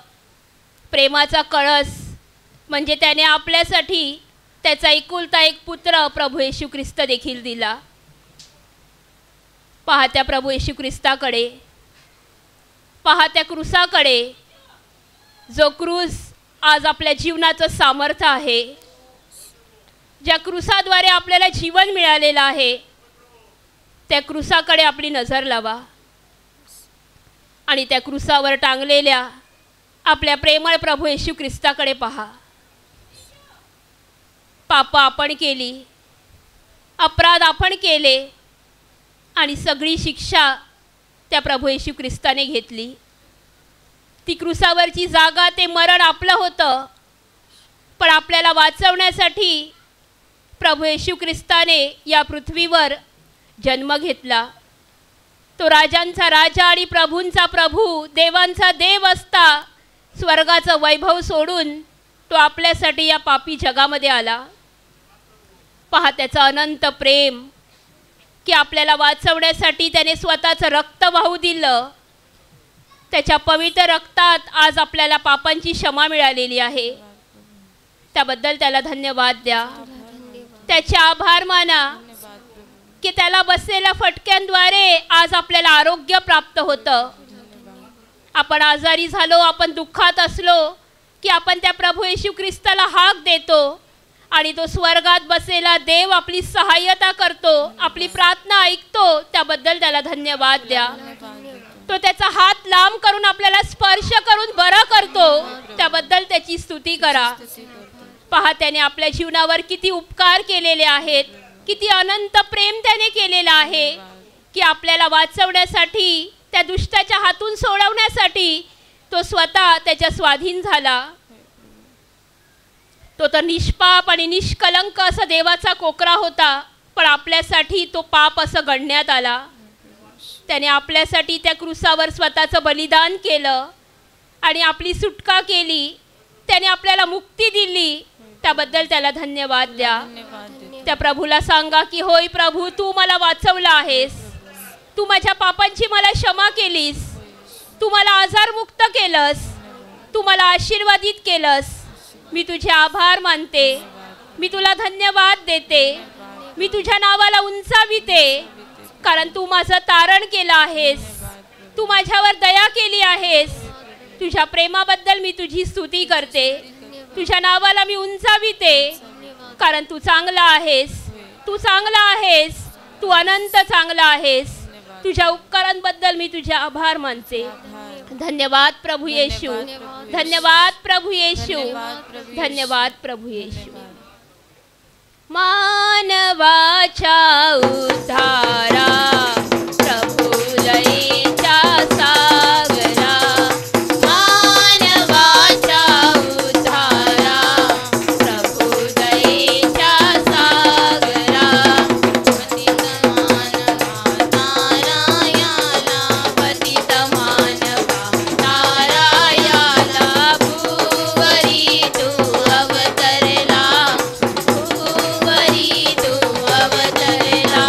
प्रेमाचा कळस म्हणजे त्याने आपल्यासाठी त्याचा एकुलता एक पुत्र प्रभू येशू ख्रिस्त देखील दिला. पहा त्या प्रभू येशू ख्रिस्ताकडे, पहा त्या क्रूसाकडे, जो क्रूस आज आपल्या जीवनाचं सामर्थ्य आहे, ज्या क्रूसाद्वारे आपल्याला जीवन मिळालेलं आहे, त्या क्रूसाकडे आपली नजर लावा आणि त्या क्रूसावर टांगलेल्या आपल्या प्रेमळ प्रभू येशू ख्रिस्ताकडे पहा. पाप आपण केली, अपराध आपण केले आणि सगळी शिक्षा त्या प्रभू येशू ख्रिस्ताने घेतली. ती क्रूसावरची जागा, ते मरण आपलं होतं, पण आपल्याला वाचवण्यासाठी प्रभू येशू ख्रिस्ताने या पृथ्वीवर जन्म घेतला. तो राजांचा राजा आणि प्रभूंचा प्रभू, देवांचा देव असता स्वर्गाचं वैभव सोडून तो आपल्यासाठी या पापी जगामध्ये आला. पहा त्याचं अनंत प्रेम की आपल्याला वाचवण्यासाठी त्याने स्वतःचं रक्त वाहू दिलं. त्याच्या पवित्र रक्तात आज आपल्याला पापांची क्षमा मिळालेली आहे. त्याबद्दल त्याला धन्यवाद द्या, त्याचे आभार माना की त्याला बसलेल्या फटक्यांद्वारे आज आपल्याला आरोग्य प्राप्त होतं. आपण आजारी झालो, आपण दुःखात असलो की आपण त्या प्रभू येशू ख्रिस्ताला हाक देतो आणि तो स्वर्गात बसलेला देव आपली सहाय्यता करतो, आपली प्रार्थना ऐकतो. त्याबद्दल त्याला धन्यवाद द्या. तो त्याचा हात लांब करून आपल्याला स्पर्श करून बरं करतो. त्याबद्दल त्याची स्तुती करा. पहा त्याने आपल्या जीवनावर किती उपकार केलेले आहेत, किती अनंत प्रेम त्याने केलेलं आहे की आपल्याला वाचवण्यासाठी, त्या दुष्टाच्या हातून सोडवण्यासाठी तो स्वतः त्याच्या स्वाधीन झाला. तो तर निष्पाप आणि निष्कलंक असा देवाचा कोकरा होता, पण आपल्यासाठी तो पाप असं गणण्यात आला. त्याने आपल्यासाठी त्या क्रूसावर स्वतःचं बलिदान केलं आणि आपली सुटका केली. त्याने आपल्याला मुक्ती दिली. त्याबद्दल त्याला धन्यवाद द्या. त्या प्रभूला सांगा की होय प्रभू, तू मला वाचवलं आहेस, तू माझ्या पापांची मला क्षमा केलीस, तू मला आजारमुक्त केलंस, तू मला आशीर्वादित केलंस. मी तुझे आभार मानते, मी तुला धन्यवाद देते, मी तुझ्या नावाला उंचाविते, कारण तू माझं तारण केलं आहेस, तू माझ्यावर दया केली आहेस. तुझ्या प्रेमाबद्दल मी तुझी स्तुती करते, तुझ्या नावाला मी उंचाविते, कारण तू चांगला आहेस, तू चांगला आहेस, तू अनंत चांगला आहेस. तुझ्या उपकारांबद्दल मी तुझे आभार मानते. धन्यवाद प्रभू येशू, धन्यवाद प्रभू येशू, धन्यवाद प्रभू येशू. मानवाच्या उद्धारा प्रभू दयेच्या सागरा, मानवाच्या उद्धारा प्रभू दयेच्या सागरा. पतित मानवा तारायाला, पतित मानवा तारायाला, भूवरी तू अवतरला, भूवरी तू अवतरला.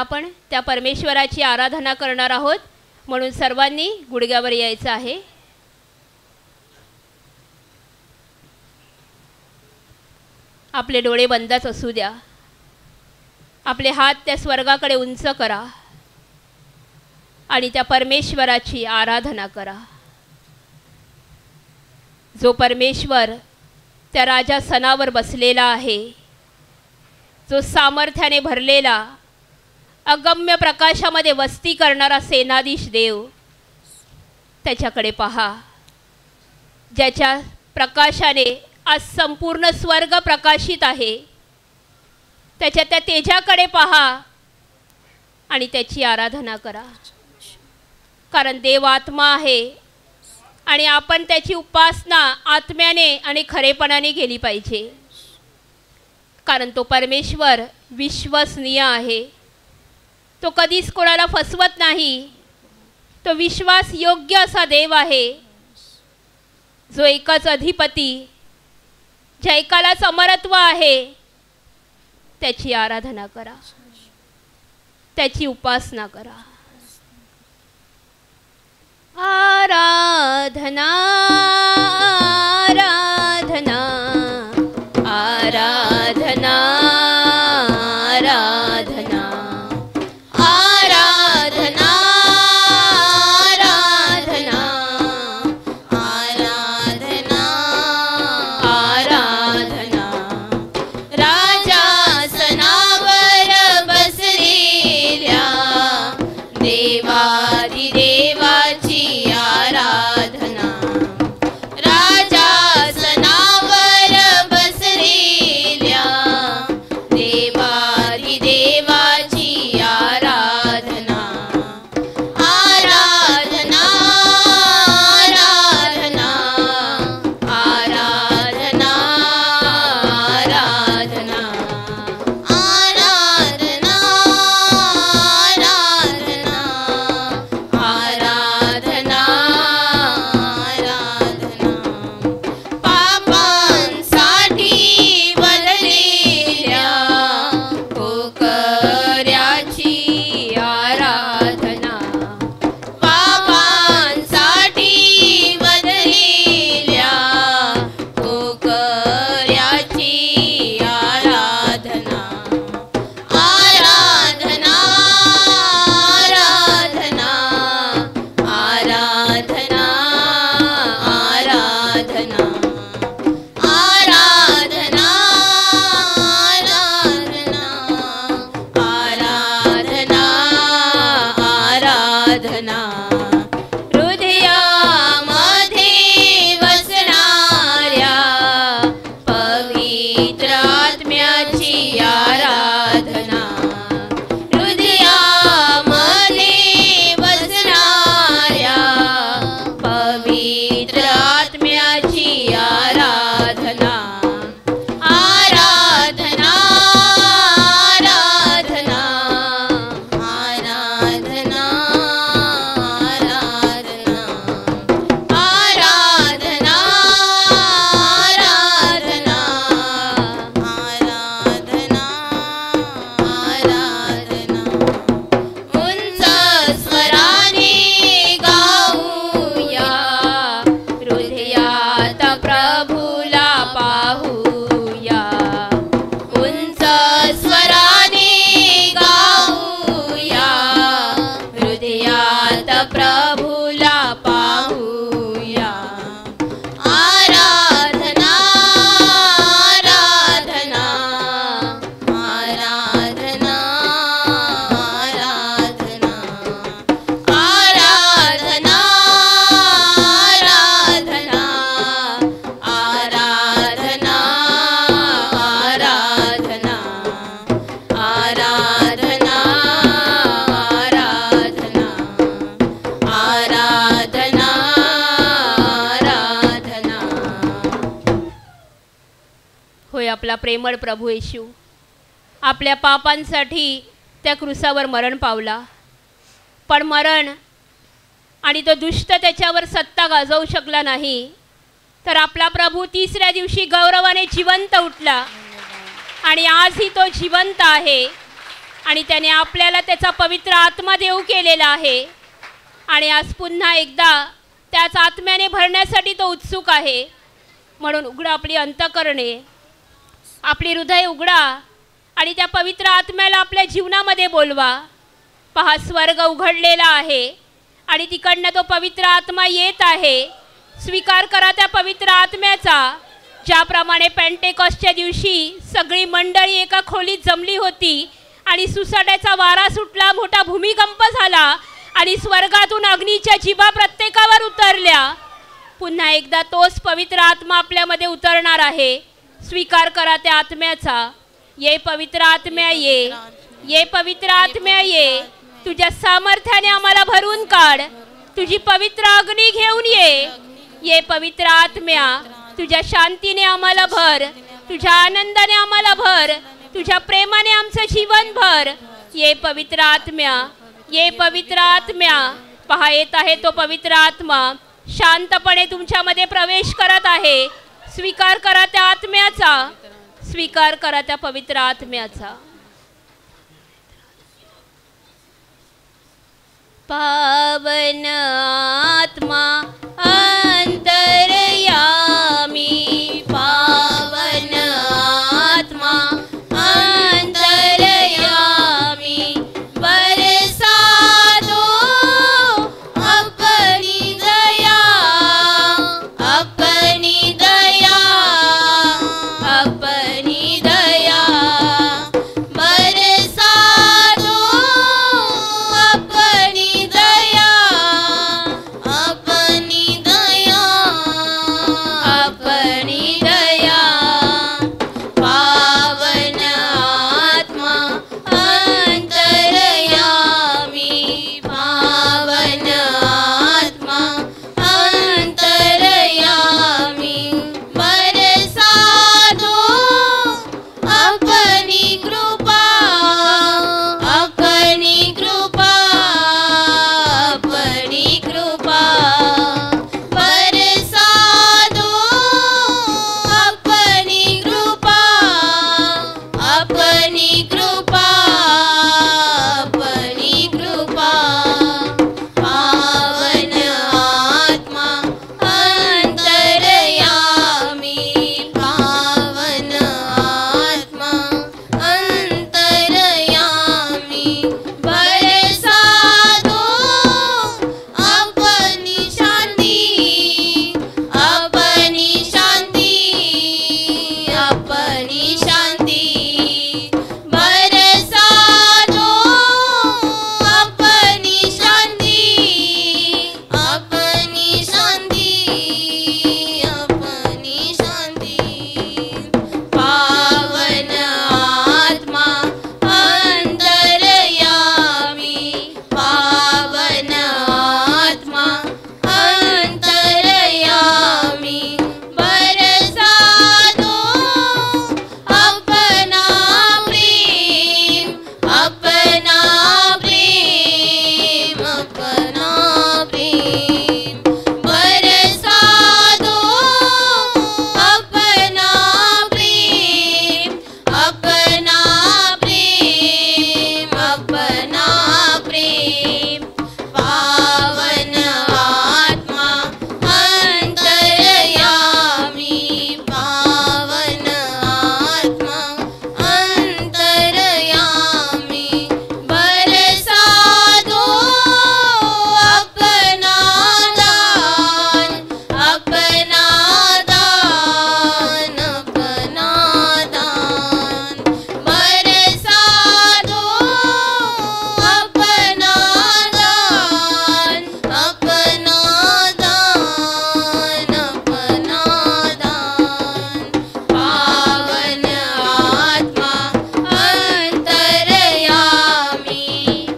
आपण त्या परमेश्वराची आराधना करणार आहोत, म्हणून सर्वांनी गुडघ्यावर यायचं आहे. आपले डोळे बंदच असू द्या. आपले हात त्या स्वर्गाकडे उंच करा आणि त्या परमेश्वराची आराधना करा. जो परमेश्वर त्या राजासनावर बसलेला आहे, जो सामर्थ्याने भरलेला अगम्य प्रकाशामध्ये वस्ती करणारा सेनाधीश देव, त्याच्याकडे पहा. ज्याच्या प्रकाशाने आज संपूर्ण स्वर्ग प्रकाशित आहे, त्याच्या त्या तेजाकडे पहा आणि त्याची आराधना करा. कारण देव आत्मा आहे आणि आपण त्याची उपासना आत्म्याने आणि खरेपणाने केली पाहिजे. कारण तो परमेश्वर विश्वसनीय आहे. तो कधीच कोणाला फसवत नाही. तो विश्वास योग्य असा देव आहे, जो एकच अधिपती, ज्या एकालाच अमरत्व आहे. त्याची आराधना करा, त्याची उपासना करा. आराधना आराधना आराधना आराधना आराधना आराधना आराधना राजासनावर बसलेल्या देवादिदेवाची आराधना. राजासनावर बसलेल्या देवादिदेवाची आराधना. आराधना आराधना आराधना आराधना आराधना आराधना आराधना पापांसाठी बदलेल्या कोकऱ्याची आराधना. पापांसाठी बदलेल्या कोकऱ्याची आराधना. आराधना आराधना आराधना आराधना आराधना आराधना आराधना हृदयामध्ये वसणाऱ्या पवित्र आत्म्याची आराधना. हृदयामध्ये वसणाऱ्या पवित्र आत्म्याची आराधना. आराधना आराधना आराधना आराधना आराधना आराधना आराधना उंच स्वराने गाऊया, हृदयात प्रभूला पाहूया. उंच स्वराने गाऊया, हृदयात प्रभूला पाहूया. आराधना आराधना आराधना आराधना आराधना आराधना आराधना आराधना आराधना आराधना आराधना आराधना. होय, आपला प्रेमळ प्रभू येशू आपल्या पापांसाठी त्या क्रूसावर मरण पावला. पण मरण आणि तो दुष्ट त्याच्यावर सत्ता गाजवू शकला नाही. तर आपला प्रभू तिसऱ्या दिवशी गौरवाने जिवंत उठला आणि आजही तो जिवंत आहे. आणि त्याने आपल्याला त्याचा पवित्र आत्मा देऊ केलेला आहे आणि आज पुन्हा एकदा त्याच आत्म्याने भरण्यासाठी तो उत्सुक आहे. म्हणून उघडा आपली अंतःकरणे, आपली हृदय उघडा आणि त्या पवित्र आत्म्याला आपल्या जीवनामध्ये बोलवा. पहा, स्वर्ग उघडलेला आहे आणि तिकडनं तो पवित्र आत्मा येत आहे. स्वीकार करा त्या पवित्र आत्म्याचा. ज्याप्रमाणे पेंटेकॉस्टच्या दिवशी सगळी मंडळी एका खोलीत जमली होती आणि सुसाट्याचा वारा सुटला, मोठा भूमिकंप झाला आणि स्वर्गातून अग्नीच्या जिभा प्रत्येकावर उतरल्या. पुन्हा एकदा तोच पवित्र आत्मा आपल्यामध्ये उतरणार आहे. स्वीकार करा त्या आत्म्याचा. ये पवित्र आत्म्या ये, ये पवित्र आत्म्या ये. तुझ्या सामर्थ्याने आम्हाला भरून काढ. तुझी पवित्र अग्नी घेऊन ये. ये पवित्र आत्म्या, तुझ्या शांतीने आम्हाला भर, तुझ्या आनंदाने आम्हाला भर, तुझ्या प्रेमाने आमचं जीवन भर. ये पवित्र आत्म्या, ये पवित्र आत्म्या. पहा, येत आहे तो पवित्र आत्मा. शांतपणे तुमच्यामध्ये प्रवेश करत आहे. स्वीकार करा त्या आत्म्याचा. स्वीकार करा त्या पवित्र आत्म्याचा. पावन आत्मा अंतर्यामी, पावन आत्मा अंतर्यामी. बरसा दो अपनी दया, अपनी दया, अपनी दया. बरसा दो अपनी दया, अपनी दया, अपनी दया. पावन आत्मा अंतर्यामी, पावन आत्मा अंतर्यामी. बरसा दो अपनी कृपा, अपनी कृपा, अपनी कृपा. बरसा दो अपनी कृपा, अपनी कृपा, अपनी कृपा. पावन आत्मा अंतर्यामी, पावन आत्मा अंतर्यामी. बरसा दो अपनी शांति, अपनी शांति, अपनी शांति. बरसा दो अपनी शांति, अपनी शांति, अपनी शांति. पावन आत्मा अंतर्यामी, पावन आत्मा अंतर्यामी. बरसा दो अपना प्रेम, अपना प्रेम, अपना प्रेम. बरसा दो अपना प्रेम, अपना प्रेम, अपना प्रेम. पावन आत्मा अंतर्यामी, पावन आत्मा अंतर्यामी. बरसा दो अपना दान, अपना दान, अपना दान. बरसा दो अपना दान, अपना दान, अपना दान. पावन आत्मा अंतर्यामी,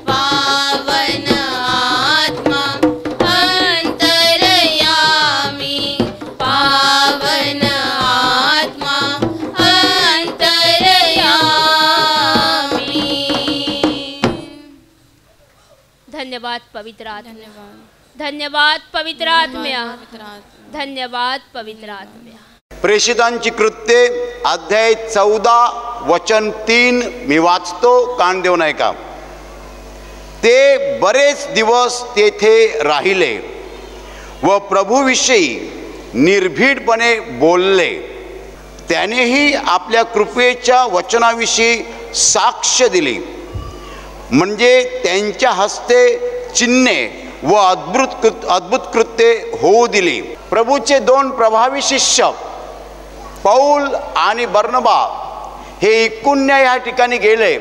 पावन आत्मा अंतर्यामी, पावन आत्मा अंतर्यामी. धन्यवाद पवित्र आत्म्या, धन्यवाद पवित्र आत्म्या, धन्यवाद पवित्र आत्म्या. प्रेषितांची कृत्ये अध्याय 14 वचन 3 मी वाचतो, कान देऊन ऐका. ते बरेच दिवस तेथे राहिले व प्रभूविषयी निर्भीडपणे बोलले. त्यानेही आपल्या कृपेच्या वचनाविषयी साक्ष दिली, म्हणजे त्यांच्या हस्ते चिन्हे व अद्भुत कृत्ये होऊ दिली. प्रभूचे 2 प्रभावी शिष्य पौल आणि बर्नबा हे इकुन्या या ठिकाणी गेले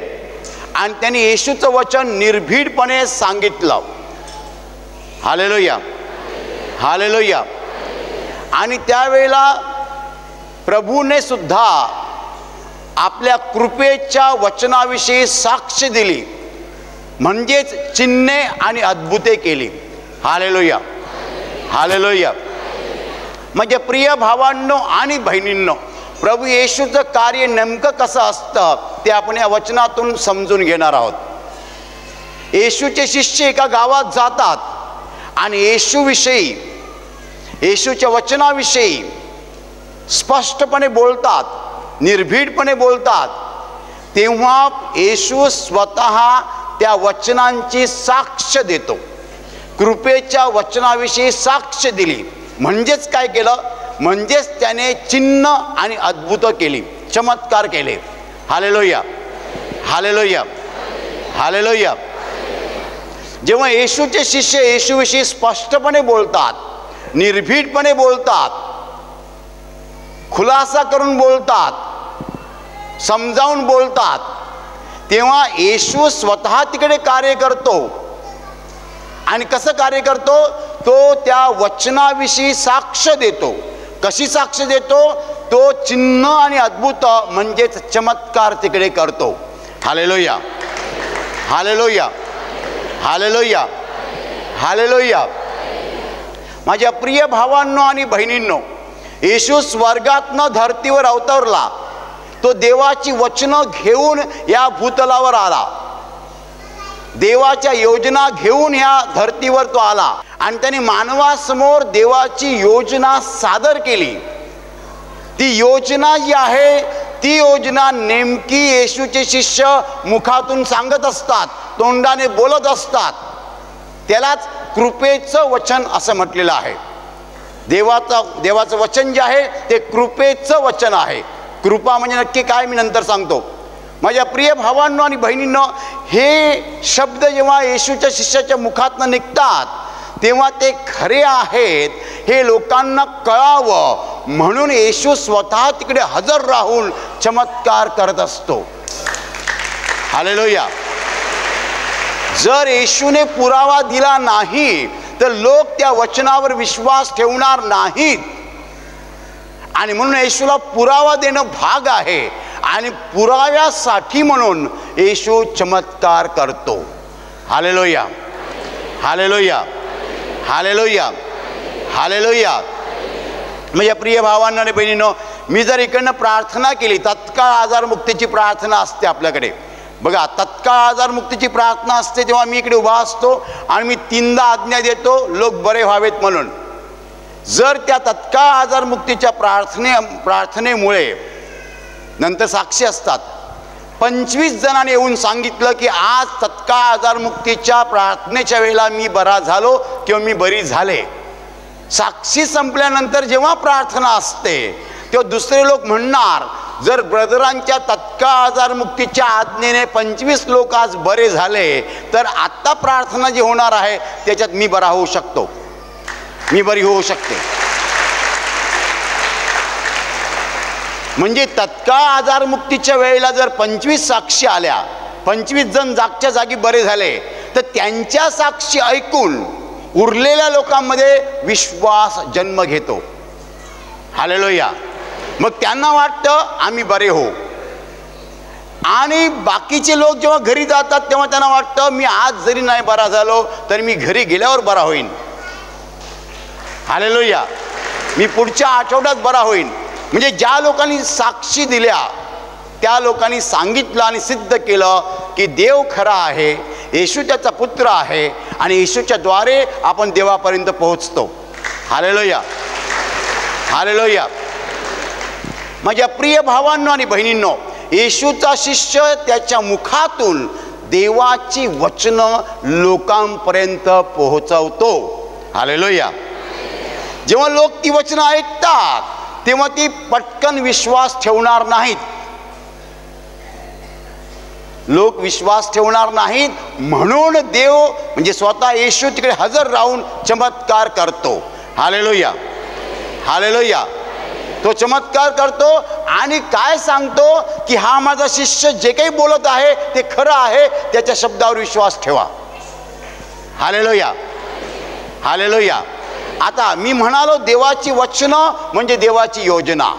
आणि त्यांनी येशूचं वचन निर्भीडपणे सांगितलं. हालेलुया, हालेलुया. आणि त्यावेळेला प्रभूने सुद्धा आपल्या कृपेच्या वचनाविषयी साक्ष दिली, म्हणजेच चिन्हे आणि अद्भुते केली. Hallelujah, hallelujah. म्हणजे प्रिय भावांनो आणि बहिणींनो, प्रभू येशूचं कार्य नेमकं कसं असतं ते आपण या वचनातून समजून घेणार आहोत. येशूचे शिष्य एका गावात जातात आणि येशूविषयी, येशूच्या वचनाविषयी स्पष्टपणे बोलतात, निर्भीडपणे बोलतात. तेव्हा येशू स्वतः त्या वचनांची साक्ष देतो. कृपेच्या वचनाविषयी साक्ष दिली, म्हणजेच काय केलं, म्हणजेच त्याने चिन्ह आणि अद्भुत केली, चमत्कार केले. हालेलुया, हालेलुया, हालेलुया. जेव्हा येशूचे शिष्य येशूविषयी स्पष्टपणे बोलतात, निर्भीडपणे बोलतात, खुलासा करून बोलतात, समजावून बोलतात, तेव्हा येशू स्वतः तिकडे कार्य करतो. आणि कसं कार्य करतो, तो त्या वचनाविषयी साक्ष देतो. कशी साक्ष देतो, तो चिन्ह आणि अद्भुत म्हणजेच चमत्कार तिकडे करतो. हालेलुया, हालेलुया, हालेलुया, हालेलुया. माझ्या प्रिय भावांनो आणि बहिणींनो, येशू स्वर्गातनं धरतीवर अवतरला. तो देवाची वचनं घेऊन या भूतलावर आला, देवाच्या योजना घेऊन ह्या धरतीवर तो आला आणि त्याने मानवासमोर देवाची योजना सादर केली. ती योजना जी आहे, ती योजना नेमकी येशूचे शिष्य मुखातून सांगत असतात, तोंडाने बोलत असतात. त्यालाच कृपेचं वचन असं म्हटलेलं आहे. देवाचं वचन जे आहे ते कृपेचं वचन आहे. कृपा म्हणजे नक्की काय मी नंतर सांगतो. माझ्या प्रिय भावांनो आणि बहिणींनो, हे शब्द जेव्हा येशूच्या शिष्याच्या मुखातनं निघतात तेव्हा ते खरे आहेत हे लोकांना कळावं म्हणून येशू स्वतः तिकडे हजर राहून चमत्कार करत असतो. हालेलुया. जर येशूने पुरावा दिला नाही तर लोक त्या वचनावर विश्वास ठेवणार नाहीत आणि म्हणून येशूला पुरावा देणं भाग आहे आणि पुराव्यासाठी म्हणून येशू चमत्कार करतो. हालेलुया, हालेलुया, हालेलुया, हालेलुया. माझ्या प्रिय भावांनो आणि बहिणींनो, मी जर इकडनं प्रार्थना केली, तत्काळ आजारमुक्तीची प्रार्थना असते आपल्याकडे. बघा, तत्काळ आजारमुक्तीची प्रार्थना असते तेव्हा मी इकडे उभा असतो आणि मी 3दा आज्ञा देतो लोक बरे व्हावेत म्हणून. जर त्या तत्काळ आजारमुक्तीच्या प्रार्थनेमुळे नंतर साक्षी असतात, 25 जणांनी येऊन सांगितलं की आज तत्काळ आजारमुक्तीच्या प्रार्थनेच्या वेळेला मी बरा झालो किंवा मी बरी झाले. साक्षी संपल्यानंतर जेव्हा प्रार्थना असते तेव्हा दुसरे लोक म्हणणार, जर ब्रदरांच्या तत्काळ आजारमुक्तीच्या आज्ञेने 25 लोक आज बरे झाले तर आता प्रार्थना जी होणार आहे त्याच्यात मी बरा होऊ शकतो, मी बरी होऊ शकते. म्हणजे तत्काळ आजारमुक्तीच्या वेळेला जर 25 साक्षी आल्या, 25 जण जागच्या जागी बरे झाले, तर त्यांच्या साक्षी ऐकून उरलेल्या लोकांमध्ये विश्वास जन्म घेतो. हालेलुया. मग त्यांना वाटतं आम्ही बरे हो. आणि बाकीचे लोक जेव्हा घरी जातात तेव्हा त्यांना वाटतं मी आज जरी नाही बरा झालो तरी मी घरी गेल्यावर बरा होईन. हालेलुया. मी पुढच्या आठवड्यात बरा होईन. म्हणजे ज्या लोकांनी साक्षी दिल्या त्या लोकांनी सांगितलं आणि सिद्ध केलं की देव खरा आहे, येशू त्याचा पुत्र आहे आणि येशूच्या द्वारे आपण देवापर्यंत पोहोचतो. Hallelujah, hallelujah. माझ्या प्रिय भावांनो आणि बहिणींनो, येशूचा शिष्य त्याच्या मुखातून देवाची वचनं लोकांपर्यंत पोहोचवतो. हालेलुया. जेव्हा लोक ती वचनं ऐकतात तेव्हा ती पटकन विश्वास ठेवणार नाहीत. लोक विश्वास ठेवणार नाहीत म्हणून देव म्हणजे स्वतः येशू तिकडे हजर राहून चमत्कार करतो. हालेलुया. हालेलुया. तो चमत्कार करतो आणि काय सांगतो की हा माझा शिष्य जे काही बोलत आहे ते खरं आहे, त्याच्या शब्दावर विश्वास ठेवा. हालेलुया. हालेलुया. आता मी म्हणालो देवाची वचनं म्हणजे देवाची योजना,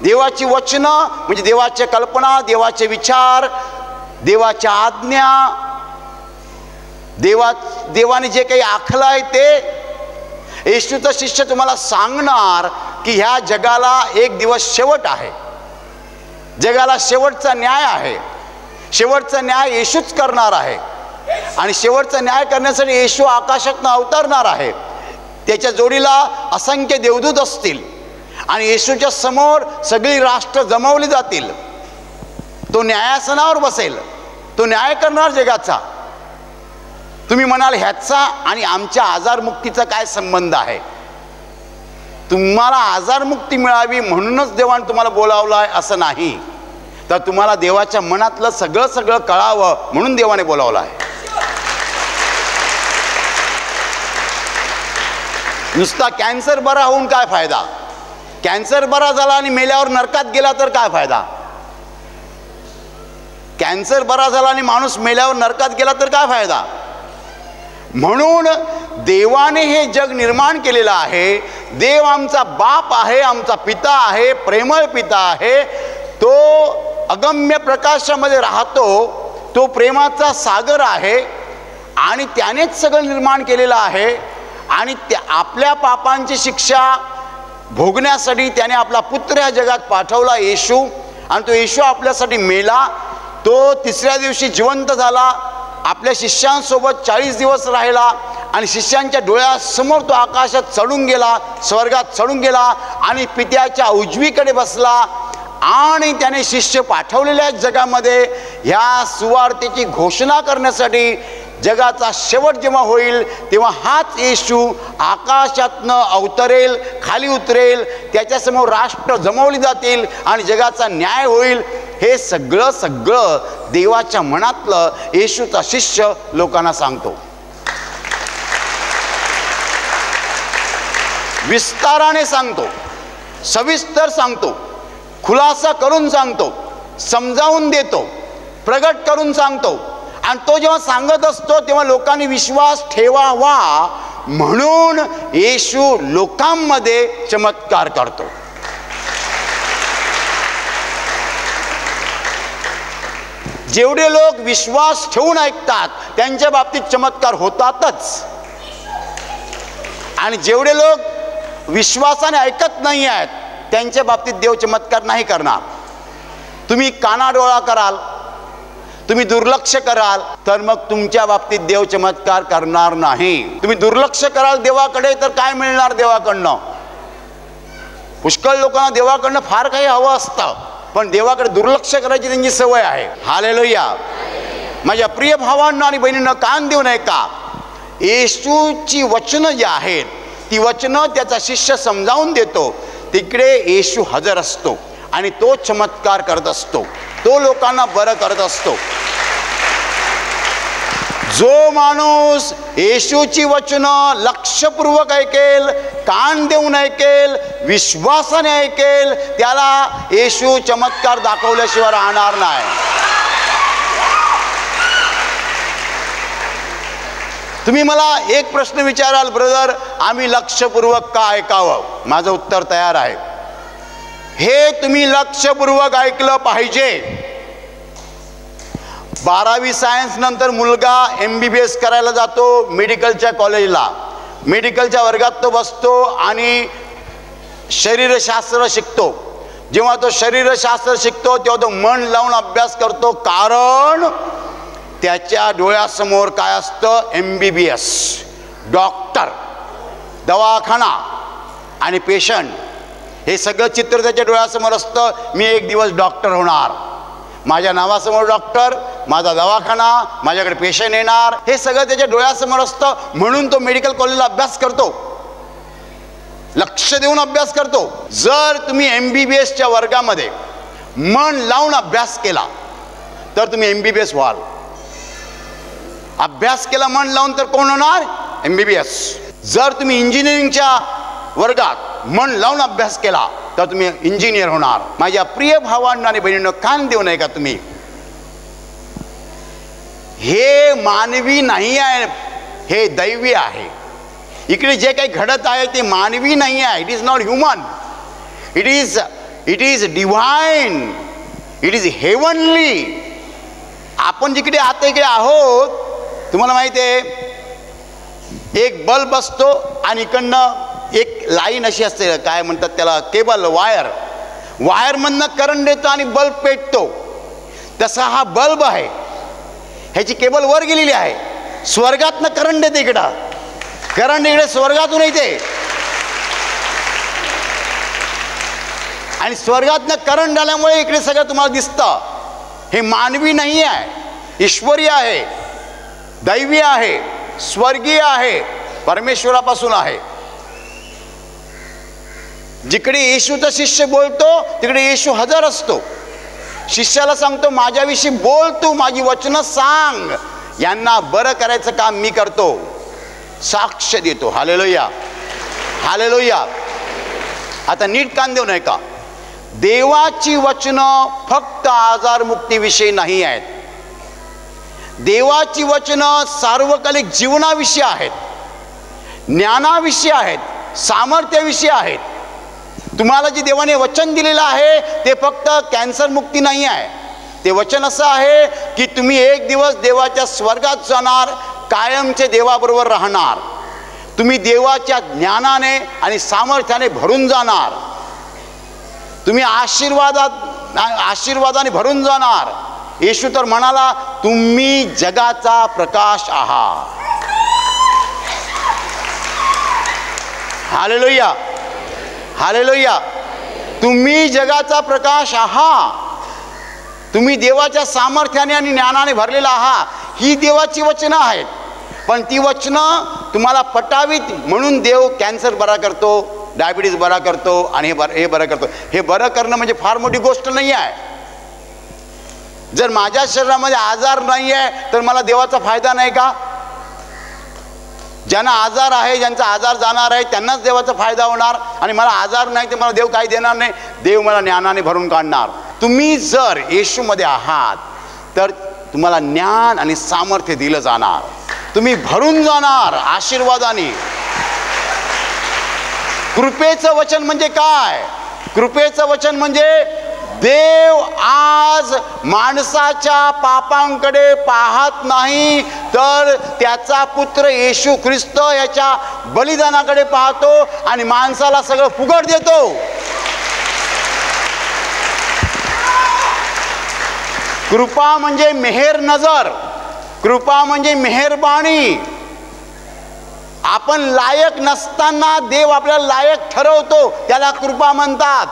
देवाची वचनं म्हणजे देवाच्या कल्पना, देवाचे विचार, देवाच्या आज्ञा, देवाने जे काही आखलंय ते. येशूचा शिष्य तुम्हाला सांगणार की ह्या जगाला एक दिवस शेवट आहे, जगाला शेवटचा न्याय आहे. शेवटचा न्याय येशूच करणार आहे आणि शेवटचा न्याय करण्यासाठी येशू आकाशातून अवतरणार आहे. त्याच्या जोडीला असंख्य देवदूत असतील आणि येशूच्या समोर सगळी राष्ट्र जमवली जातील. तो न्यायासनावर बसेल, तो न्याय करणार जगाचा. तुम्ही म्हणाल ह्याचा आणि आमच्या आजारमुक्तीचा काय संबंध आहे? तुम्हाला आजारमुक्ती मिळावी म्हणूनच देवाने तुम्हाला बोलावलं आहे असं नाही, तर तुम्हाला देवाच्या मनातलं सगळं कळावं म्हणून देवाने बोलावलं आहे. नुसता कॅन्सर बरा होऊन काय फायदा? कॅन्सर बरा झाला आणि मेल्यावर नरकात गेला तर काय फायदा? कॅन्सर बरा झाला आणि माणूस मेल्यावर नरकात गेला तर काय फायदा? म्हणून देवाने हे जग निर्माण केलेलं आहे. देव आमचा बाप आहे, आमचा पिता आहे, प्रेमळ पिता आहे. तो अगम्य प्रकाशामध्ये राहतो, तो प्रेमाचा सागर आहे आणि त्यानेच सगळं निर्माण केलेलं आहे. आणि आपल्या पापांची शिक्षा भोगण्यासाठी त्याने आपला पुत्र या जगात पाठवला येशू, आणि तो येशू आपल्यासाठी मेला. तो तिसऱ्या दिवशी जिवंत झाला, आपल्या शिष्यांसोबत 40 दिवस राहिला आणि शिष्यांच्या डोळ्यासमोर तो आकाशात चढून गेला, स्वर्गात चढून गेला आणि पित्याच्या उजवीकडे बसला. आणि त्याने शिष्य पाठवलेल्या जगामध्ये ह्या सुवार्तेची घोषणा करण्यासाठी. जगाचा शेवट जेव्हा होईल तेव्हा हाच येशू आकाशातनं अवतरेल, खाली उतरेल, त्याच्यासमोर राष्ट्र जमवली जातील आणि जगाचा न्याय होईल. हे सगळं देवाच्या मनातलं येशूचा शिष्य लोकांना सांगतो. विस्ताराने सांगतो, सविस्तर सांगतो, खुलासा करून सांगतो, समजावून देतो, प्रगट करून सांगतो. आणि तो जेव्हा सांगत असतो तेव्हा लोकांनी विश्वास ठेवावा म्हणून येशू लोकांमध्ये चमत्कार करतो. जेवढे लोक विश्वास ठेवून ऐकतात त्यांच्या बाबतीत चमत्कार होतातच, आणि जेवढे लोक विश्वासाने ऐकत नाही आहेत त्यांच्या बाबतीत देव चमत्कार नाही करणार. तुम्ही कानाडोळा कराल, तुम्ही दुर्लक्ष कराल, तर मग तुमच्या बाबतीत देव चमत्कार करणार नाही. तुम्ही दुर्लक्ष कराल देवाकडे तर काय मिळणार देवाकडनं? पुष्कळ लोकांना देवाकडनं फार काही हवं असतं, पण देवाकडे दुर्लक्ष करायची त्यांची सवय आहे. हालेलुया. माझ्या प्रिय भावांना आणि बहिणींना कान देऊ नये का? येशूची वचनं जी आहेत ती वचनं त्याचा शिष्य समजावून देतो. तिकडे येशू हजर असतो आणि तो चमत्कार करत असतो, तो लोकांना बरं करत असतो. जो माणूस येशूची वचनं लक्षपूर्वक ऐकेल, कान देऊन ऐकेल, विश्वासाने ऐकेल, त्याला येशू चमत्कार दाखवल्याशिवाय राहणार नाही. तुम्ही मला एक प्रश्न विचाराल, ब्रदर आम्ही लक्षपूर्वक का ऐकावं? माझं उत्तर तयार आहे. हे तुम्ही लक्षपूर्वक ऐकलं पाहिजे. 12वी सायन्स नंतर मुलगा MBBS करायला जातो मेडिकलच्या कॉलेजला. मेडिकलच्या वर्गात तो बसतो आणि शरीरशास्त्र शिकतो. जेव्हा तो शरीरशास्त्र शिकतो तेव्हा तो मन लावून अभ्यास करतो, कारण त्याच्या डोळ्यासमोर काय असतं? MBBS, डॉक्टर, दवाखाना आणि पेशंट, हे सगळं चित्र त्याच्या डोळ्यासमोर असतं. मी एक दिवस डॉक्टर होणार, माझ्या नावासमोर डॉक्टर, माझा दवाखाना, माझ्याकडे पेशंट येणार, हे सगळं त्याच्या डोळ्यासमोर असतं. म्हणून तो मेडिकल कॉलेजला अभ्यास करतो, लक्ष देऊन अभ्यास करतो. जर तुम्ही MBBSच्या वर्गामध्ये मन लावून अभ्यास केला तर तुम्ही MBBS व्हाल. अभ्यास केला मन लावून तर कोण होणार? MBBS. जर तुम्ही इंजिनिअरिंगच्या वर्गात मन लावून अभ्यास केला तर तुम्ही इंजिनियर होणार. माझ्या प्रिय भावांनो आणि बहिणींनो, कान देऊ नये का तुम्ही? हे मानवी नाही आहे, हे दैवी आहे. इकडे जे काही घडत आहे ते मानवी नाही आहे. It is not human, it is divine, it is heavenly. आपण जिकडे आता इकडे आहोत, तुम्हाला माहिती आहे, एक बल्ब असतो आणि इकडनं एक लाईन अशी असते, काय म्हणतात त्याला, केबल, वायरमधनं करंट येतो आणि बल्ब पेटतो. तसा हा बल्ब आहे, ह्याची केबल वर गेलेली आहे. स्वर्गातनं करंट येते इकडं, करंट इकडे स्वर्गातून येते आणि स्वर्गातनं करंट आल्यामुळे इकडे सगळं तुम्हाला दिसतं. हे मानवी नाही आहे, ईश्वरी आहे, दैवी आहे, स्वर्गीय आहे, परमेश्वरापासून आहे. जिकडे येशूचा शिष्य बोलतो तिकडे येशू हजर असतो. शिष्याला सांगतो, माझ्याविषयी बोल तू, माझी वचनं सांग, यांना बरं करायचं काम मी करतो, साक्ष देतो. Hallelujah, hallelujah. आता नीट कान देऊ नये का? देवाची वचनं फक्त आजारमुक्तीविषयी नाही आहेत. देवाची वचनं सार्वकालिक जीवनाविषयी आहेत, ज्ञानाविषयी आहेत, सामर्थ्याविषयी आहेत. तुम्हाला जे देवाने वचन दिलेलं आहे ते फक्त कॅन्सर मुक्ती नाही आहे. ते वचन असं आहे की तुम्ही एक दिवस देवाच्या स्वर्गात जाणार, कायमचे देवाबरोबर राहणार. तुम्ही देवाच्या ज्ञानाने आणि सामर्थ्याने भरून जाणार. तुम्ही आशीर्वादाने भरून जाणार. येशू तर म्हणाला, तुम्ही जगाचा प्रकाश आहात. Hallelujah, hallelujah. तुम्ही जगाचा प्रकाश आहात. तुम्ही देवाच्या सामर्थ्याने आणि ज्ञानाने भरलेला आहात. ही देवाची वचनं आहेत. पण ती वचनं तुम्हाला पटावीत म्हणून देव कॅन्सर बरा करतो, डायबिटीज बरा करतो आणि हे बरं करतो. हे बरं करणं म्हणजे फार मोठी गोष्ट नाही आहे. जर माझ्या शरीरामध्ये आजार नाही आहे तर मला देवाचा फायदा नाही का? ज्यांना आजार आहे, ज्यांचा आजार जाणार आहे, त्यांनाच देवाचा फायदा होणार. आणि मला आजार नाही तर मला देव काही देणार नाही. देव मला ज्ञानाने भरून काढणार. तुम्ही जर येशूमध्ये आहात तर तुम्हाला ज्ञान आणि सामर्थ्य दिलं जाणार. तुम्ही भरून जाणार आशीर्वादाने. कृपेचं वचन म्हणजे काय? कृपेचं वचन म्हणजे देव आज माणसाच्या पापांकडे पाहत नाही, तर त्याचा पुत्र येशू ख्रिस्त याच्या बलिदानाकडे पाहतो आणि माणसाला सगळं फुकट देतो. कृपा म्हणजे मेहेर नजर, कृपा म्हणजे मेहरबानी. आपण लायक नसताना देव आपल्याला लायक ठरवतो, त्याला कृपा म्हणतात.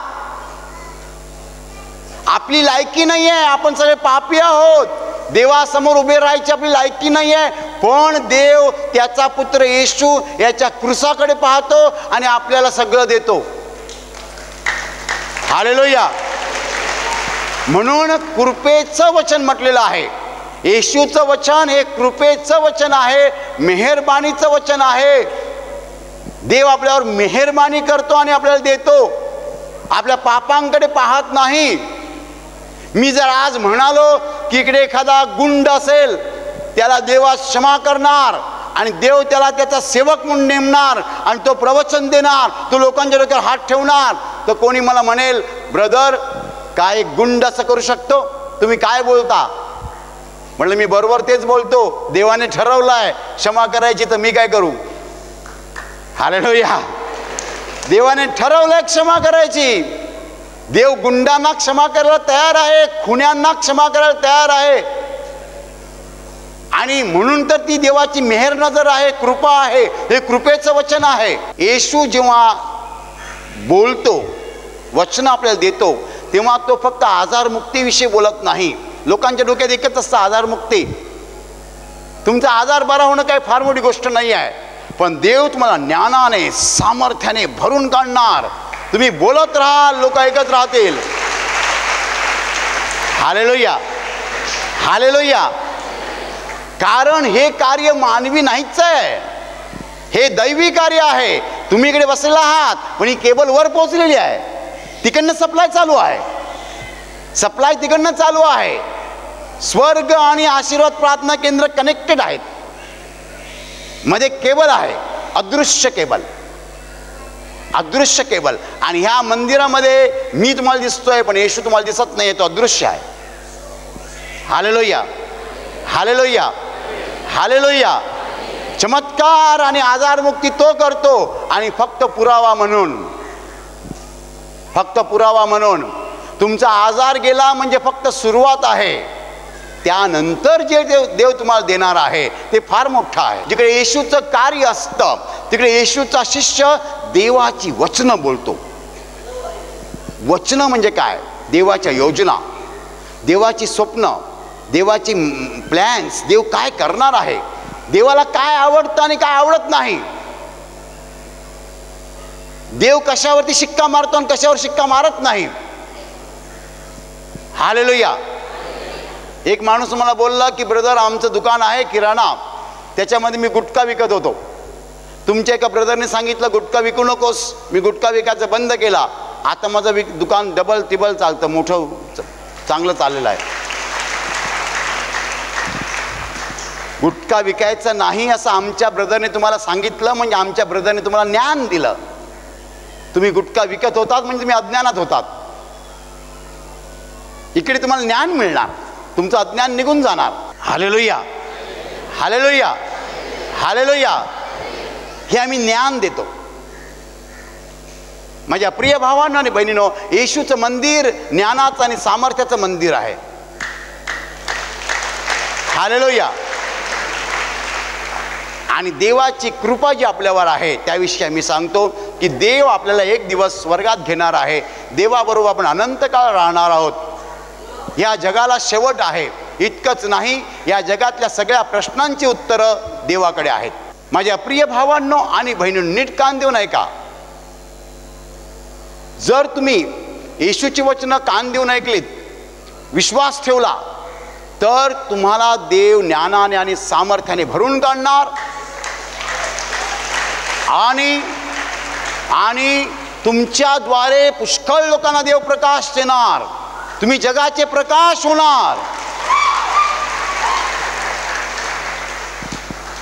आपली लायकी नाही आहे, आपण सगळे पापी आहोत, देवासमोर उभे राहायची आपली लायकी नाही आहे. पण देव त्याचा पुत्र येशू याच्या क्रूसाकडे पाहतो आणि आपल्याला सगळं देतो. हालेलुया. म्हणून कृपेचं वचन म्हटलेलं आहे. येशूचं वचन हे कृपेचं वचन आहे, मेहरबानीचं वचन आहे. देव आपल्यावर मेहरबानी करतो आणि आपल्याला देतो, आपल्या पापांकडे पाहत नाही. मी जर आज म्हणालो की इकडे एखादा गुंड असेल, त्याला देवा क्षमा करणार आणि देव त्याला त्याचा सेवक म्हणून नेमणार आणि तो प्रवचन देणार, तो लोकांच्या डोक्यावर हात ठेवणार, तर कोणी मला म्हणेल, ब्रदर काय गुंड असं करू शकतो? तुम्ही काय बोलता? म्हणलं मी बरोबर तेच बोलतो. देवाने ठरवलंय क्षमा करायची, तर मी काय करू? हालेलुया. देवाने ठरवलंय क्षमा करायची. देव गुंडांना क्षमा करायला तयार आहे, खुन्यांना क्षमा करायला तयार आहे. आणि म्हणून तर ती देवाची मेहर नजर आहे, कृपा आहे. हे कृपेचं वचन आहे. येशू जेव्हा बोलतो, वचन आपल्याला देतो, तेव्हा तो फक्त आजारमुक्तीविषयी बोलत नाही. लोकांच्या डोक्यात एकच असतं आजारमुक्ती. तुमचा आजार बरा होणं काही फार मोठी गोष्ट नाही आहे, पण देव तुम्हाला ज्ञानाने सामर्थ्याने भरून काढणार. तुम्ही बोलत राहाल, लोक ऐकत राहतील. Hallelujah, hallelujah. कारण हे कार्य मानवी नाहीच आहे, हे दैवी कार्य आहे. तुम्ही इकडे बसलेला आहात, पण ही केबल वर पोहोचलेली आहे, तिकडनं सप्लाय चालू आहे, सप्लाय तिकडनं चालू आहे. स्वर्ग आणि आशीर्वाद प्रार्थना केंद्र कनेक्टेड आहेत. मध्ये केबल आहे, अदृश्य केबल, अदृश्य केबल. आणि ह्या मंदिरामध्ये मी तुम्हाला दिसतोय, पण येशू तुम्हाला दिसत नाही, तो अदृश्य आहे. हालेलुया, हालेलुया, हालेलुया. चमत्कार आणि आजारमुक्ती तो करतो. आणि फक्त पुरावा म्हणून, फक्त पुरावा म्हणून. तुमचा आजार गेला म्हणजे फक्त सुरुवात आहे. त्यानंतर जे देव तुम्हाला देणार आहे ते फार मोठं आहे. जिकडे येशूचं कार्य असतं तिकडे येशूचा शिष्य देवाची वचनं बोलतो. वचनं म्हणजे काय? देवाच्या योजना, देवाची स्वप्न, देवाची प्लॅन्स. देव काय करणार आहे, देवाला काय आवडतं आणि काय आवडत नाही, देव कशावरती शिक्का मारतो आणि कशावर शिक्का मारत नाही. हालेलुया. एक माणूस मला बोलला की ब्रदर, आमचं दुकान आहे किराणा, त्याच्यामध्ये मी गुटखा विकत होतो. तुमच्या एका ब्रदरने सांगितलं गुटखा विकू नकोस. मी गुटखा विकायचं बंद केला. आता माझं दुकान डबल टिबल चालतं, मोठं चांगलं चाललेलं आहे. गुटखा विकायचं नाही असं आमच्या ब्रदरने तुम्हाला सांगितलं म्हणजे आमच्या ब्रदरने तुम्हाला ज्ञान दिलं. तुम्ही गुटखा विकत होतात म्हणजे तुम्ही अज्ञानात होतात. इकडे तुम्हाला ज्ञान मिळणार, तुमचं अज्ञान निघून जाणार. हालेलुया, हालेलुया, हालेलुया. हे आम्ही ज्ञान देतो. माझ्या प्रिय भावांनो आणि बहिणींनो, येशूचं मंदिर ज्ञानाचं आणि सामर्थ्याचं मंदिर आहे. हालेलुया. आणि देवाची कृपा जी आपल्यावर आहे त्याविषयी आम्ही सांगतो की देव आपल्याला एक दिवस स्वर्गात घेणार आहे. देवाबरोबर आपण अनंत काळ राहणार आहोत. या जगाला शेवट आहे. इतकंच नाही, या जगातल्या सगळ्या प्रश्नांची उत्तरं देवाकडे आहेत. माझ्या प्रिय भावांनो आणि बहिणींनो, नीट कान देऊन ऐका. जर तुम्ही येशूची वचनं कान देऊन ऐकलीत, विश्वास ठेवला, तर तुम्हाला देव ज्ञानाने आणि सामर्थ्याने भरून काढणार. आणि तुमच्याद्वारे पुष्कळ लोकांना देव प्रकाश देणार. तुम्ही जगाचे प्रकाश होणार.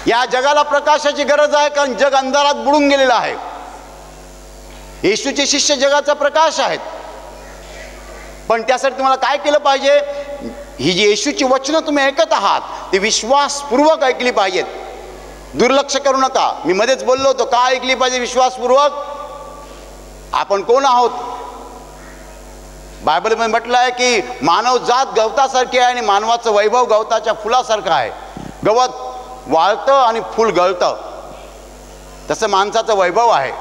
या जगाला प्रकाशाची गरज आहे, कारण जग अंधारात बुडून गेलेलं आहे. येशूचे शिष्य जगाचा प्रकाश आहेत. पण त्यासाठी तुम्हाला काय केलं पाहिजे? ही जी येशूची वचनं तुम्ही ऐकत आहात ती विश्वासपूर्वक ऐकली पाहिजेत. दुर्लक्ष करू नका. मी मध्येच बोललो होतो, का ऐकली पाहिजे विश्वासपूर्वक? आपण कोण आहोत? बायबलमध्ये म्हटलं आहे की मानव जात गवतासारखी आहे आणि मानवाचं वैभव गवताच्या फुलासारखं आहे. गवत वाळतं आणि फूल गळतं, तसं माणसाचं वैभव आहे.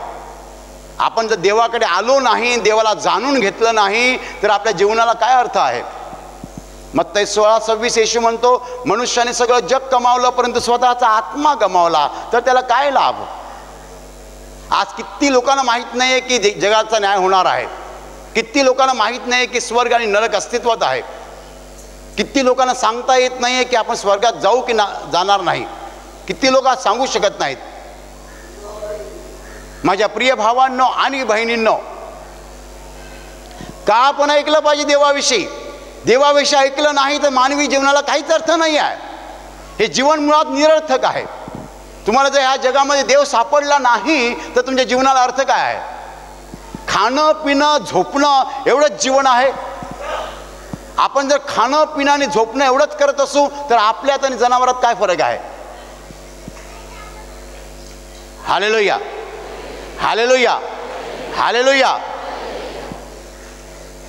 आपण जर देवाकडे आलो नाही, देवाला जाणून घेतलं नाही, तर आपल्या जीवनाला काय अर्थ आहे? मत्ती 16:26 येशू म्हणतो, मनुष्याने सगळं जग कमावलं परंतु स्वतःचा आत्मा गमावला तर त्याला काय लाभ? आज किती लोकांना माहीत नाही आहे की जगाचा न्याय होणार आहे. किती लोकांना माहीत नाही की स्वर्ग आणि नरक अस्तित्वात आहे. किती लोकांना सांगता येत नाही की आपण स्वर्गात जाऊ की जाणार नाही. किती लोक आज सांगू शकत नाहीत. माझ्या प्रिय भावांनो आणि बहिणींनो, का आपण ऐकलं पाहिजे देवाविषयी? देवाविषयी ऐकलं नाही तर मानवी जीवनाला काहीच अर्थ नाही आहे. हे जीवन मुळात निरर्थक आहे. तुम्हाला जर ह्या जगामध्ये देव सापडला नाही तर तुमच्या जीवनाला अर्थ काय आहे? खाणं पिणं झोपणं एवढंच जीवन आहे. आपण जर खाणं पिणं आणि झोपणं एवढंच करत असू तर आपल्यात आणि जनावरात काय फरक आहे? हालेलुया, हालेलुया, हालेलुया.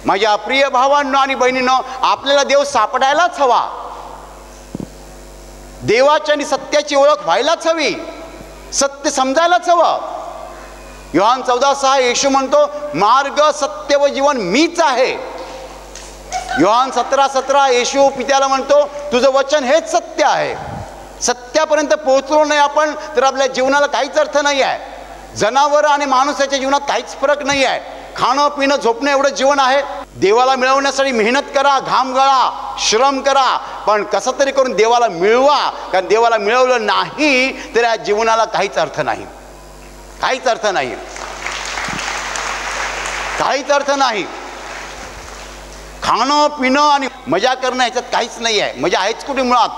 माझ्या प्रिय भावांनो आणि बहिणींनो, आपल्याला देव सापडायलाच हवा. देवाची आणि सत्याची ओळख व्हायलाच हवी. सत्य समजायलाच हवं. योहान 14:6 येशू म्हणतो, मार्ग सत्य व जीवन मीच आहे. योहान 17:17 येशू पित्याला म्हणतो, तुझं वचन हेच सत्य आहे. सत्यापर्यंत पोहोचलो नाही आपण तर आपल्या जीवनाला काहीच अर्थ नाही आहे. जनावर आणि माणसाच्या जीवनात काहीच फरक नाही आहे. खाणं पिणं झोपणं एवढं जीवन आहे. देवाला मिळवण्यासाठी मेहनत करा, घाम गळा, श्रम करा, पण कसं तरी करून देवाला मिळवा. कारण देवाला मिळवलं नाही तर या जीवनाला काहीच अर्थ नाही. काहीच अर्थ नाही. काहीच अर्थ नाही. खाणं पिणं आणि मजा करणं ह्याच्यात काहीच नाही आहे. मजा आहेच कुठे मुळात.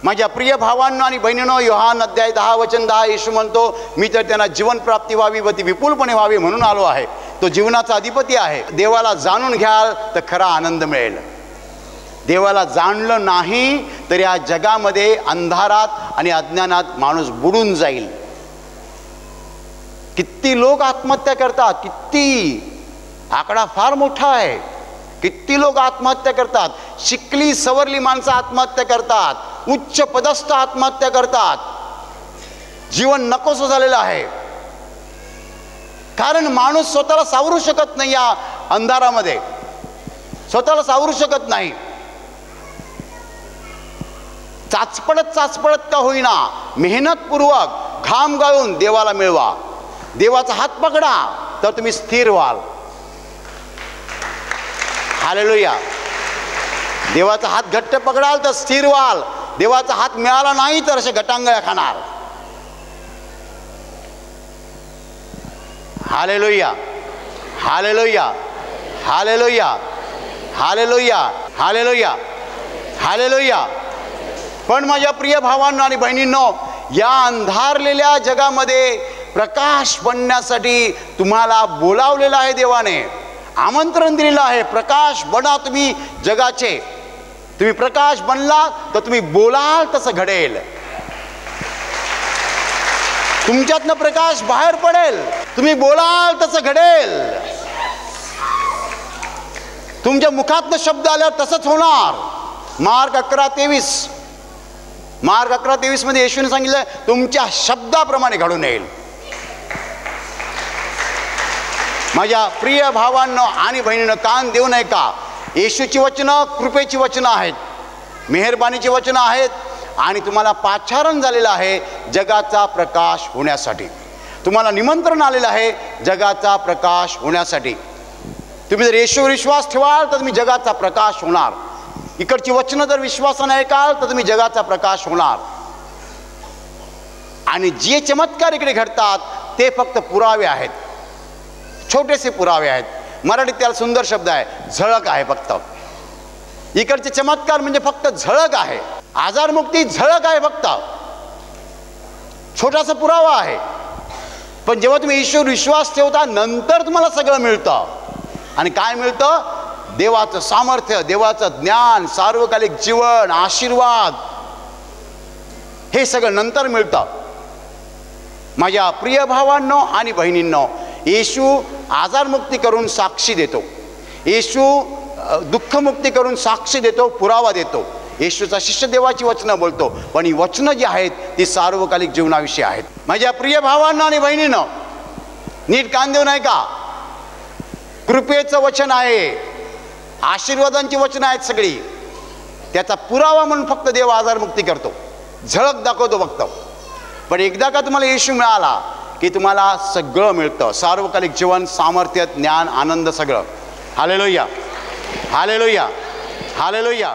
माझ्या प्रिय भावांनो आणि बहिणींनो, योहान अध्याय 10 वचन 10 येशू म्हणतो, मी तर त्यांना जीवन प्राप्ती व्हावी व ती विपुलपणे व्हावी म्हणून आलो आहे. तो जीवनाचा अधिपती आहे. देवाला जाणून घ्याल तर खरा आनंद मिळेल. देवाला जाणलं नाही तर या जगामध्ये अंधारात आणि अज्ञानात माणूस बुडून जाईल. किती लोक आत्महत्या करतात, किती आकडा फार मोठा आहे. किती लोक आत्महत्या करतात. शिकली सवरली माणसं आत्महत्या करतात. उच्च पदस्थ आत्महत्या करतात. जीवन नकोसं झालेलं आहे. कारण माणूस स्वतःला सावरू शकत नाही. या अंधारामध्ये स्वतःला सावरू शकत नाही. चाचपडत का होईना मेहनतपूर्वक घाम गाळून देवाला मिळवा. देवाचा हात पकडा तर तुम्ही स्थिर व्हाल. हालेलुया. देवाचा हात घट्ट पकडाल तर स्थिर व्हाल. देवाचा हात मिळाला नाही तर असे गटांगळ्या खाणार. हालेलुया, हालेलुया, हालेलुया, हालेलुया, हालेलुया, हालेलुया. पण माझ्या प्रिय भावांनो आणि बहिणींनो, या अंधारलेल्या जगामध्ये प्रकाश बनण्यासाठी तुम्हाला बोलावलेलं आहे. देवाने आमंत्रण दिलेलं आहे. प्रकाश बना तुम्ही जगाचे. तुम्ही प्रकाश बनला तर तुम्ही बोलाल तसं घडेल. तुमच्यातनं प्रकाश बाहेर पडेल. तुम्ही बोलाल तसं घडेल. तुमच्या मुखातनं शब्द आल्यावर तसंच होणार. मार्क 11:23 मार्क 11:23 मध्ये येशूने सांगितलं, तुमच्या शब्दाप्रमाणे घडून येईल. माझ्या प्रिय भावांनो आणि बहिणींनो, कान देऊ नये का. येशूची वचनं कृपेची वचनं आहेत, मेहरबानीची वचनं आहेत. आणि तुम्हाला पाचारण झालेलं आहे जगाचा प्रकाश होण्यासाठी. तुम्हाला निमंत्रण आलेलं आहे जगाचा प्रकाश होण्यासाठी. तुम्ही जर येशूवर विश्वास ठेवाल तर तुम्ही जगाचा प्रकाश होणार. इकडची वचनं जर विश्वासाने ऐकाल तर तुम्ही जगाचा प्रकाश होणार. आणि जे चमत्कार इकडे घडतात ते फक्त पुरावे आहेत, छोटेसे पुरावे आहेत. मराठीत त्याला सुंदर शब्द आहे, झळक आहे फक्त. इकडचे चमत्कार म्हणजे फक्त झळक आहे. आजारमुक्ती झळक आहे, फक्त छोटासा पुरावा आहे. पण जेव्हा तुम्ही ईश्वर विश्वास ठेवता नंतर तुम्हाला सगळं मिळतं. आणि काय मिळतं? देवाचं सामर्थ्य, देवाचं ज्ञान, सार्वकालिक जीवन, आशीर्वाद, हे सगळं नंतर मिळतं. माझ्या प्रिय भावांनो आणि बहिणींनो, येशू आजारमुक्ती करून साक्षी देतो. येशू दुःखमुक्ती करून साक्षी देतो, पुरावा देतो. येशूचा शिष्य देवाची वचनं बोलतो. पण ही वचनं जी आहेत ती सार्वकालिक जीवनाविषयी आहेत. माझ्या प्रिय भावांनो आणि बहिणींनो, नीट कान देऊ नाही का. कृपेचं वचन आहे, आशीर्वादांची वचनं आहेत सगळी. त्याचा पुरावा म्हणून फक्त देव आजारमुक्ती करतो, झळक दाखवतो फक्त. पण एकदा का तुम्हाला येशू मिळाला की तुम्हाला सगळं मिळतं. सार्वकालिक जीवन, सामर्थ्य, ज्ञान, आनंद, सगळं. हालेलुया, हालेलुया, हालेलुया.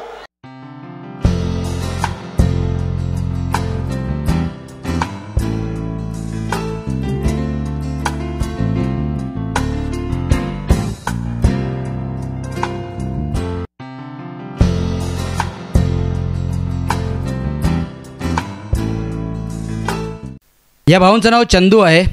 या भाऊंचं नाव चंदू आहे.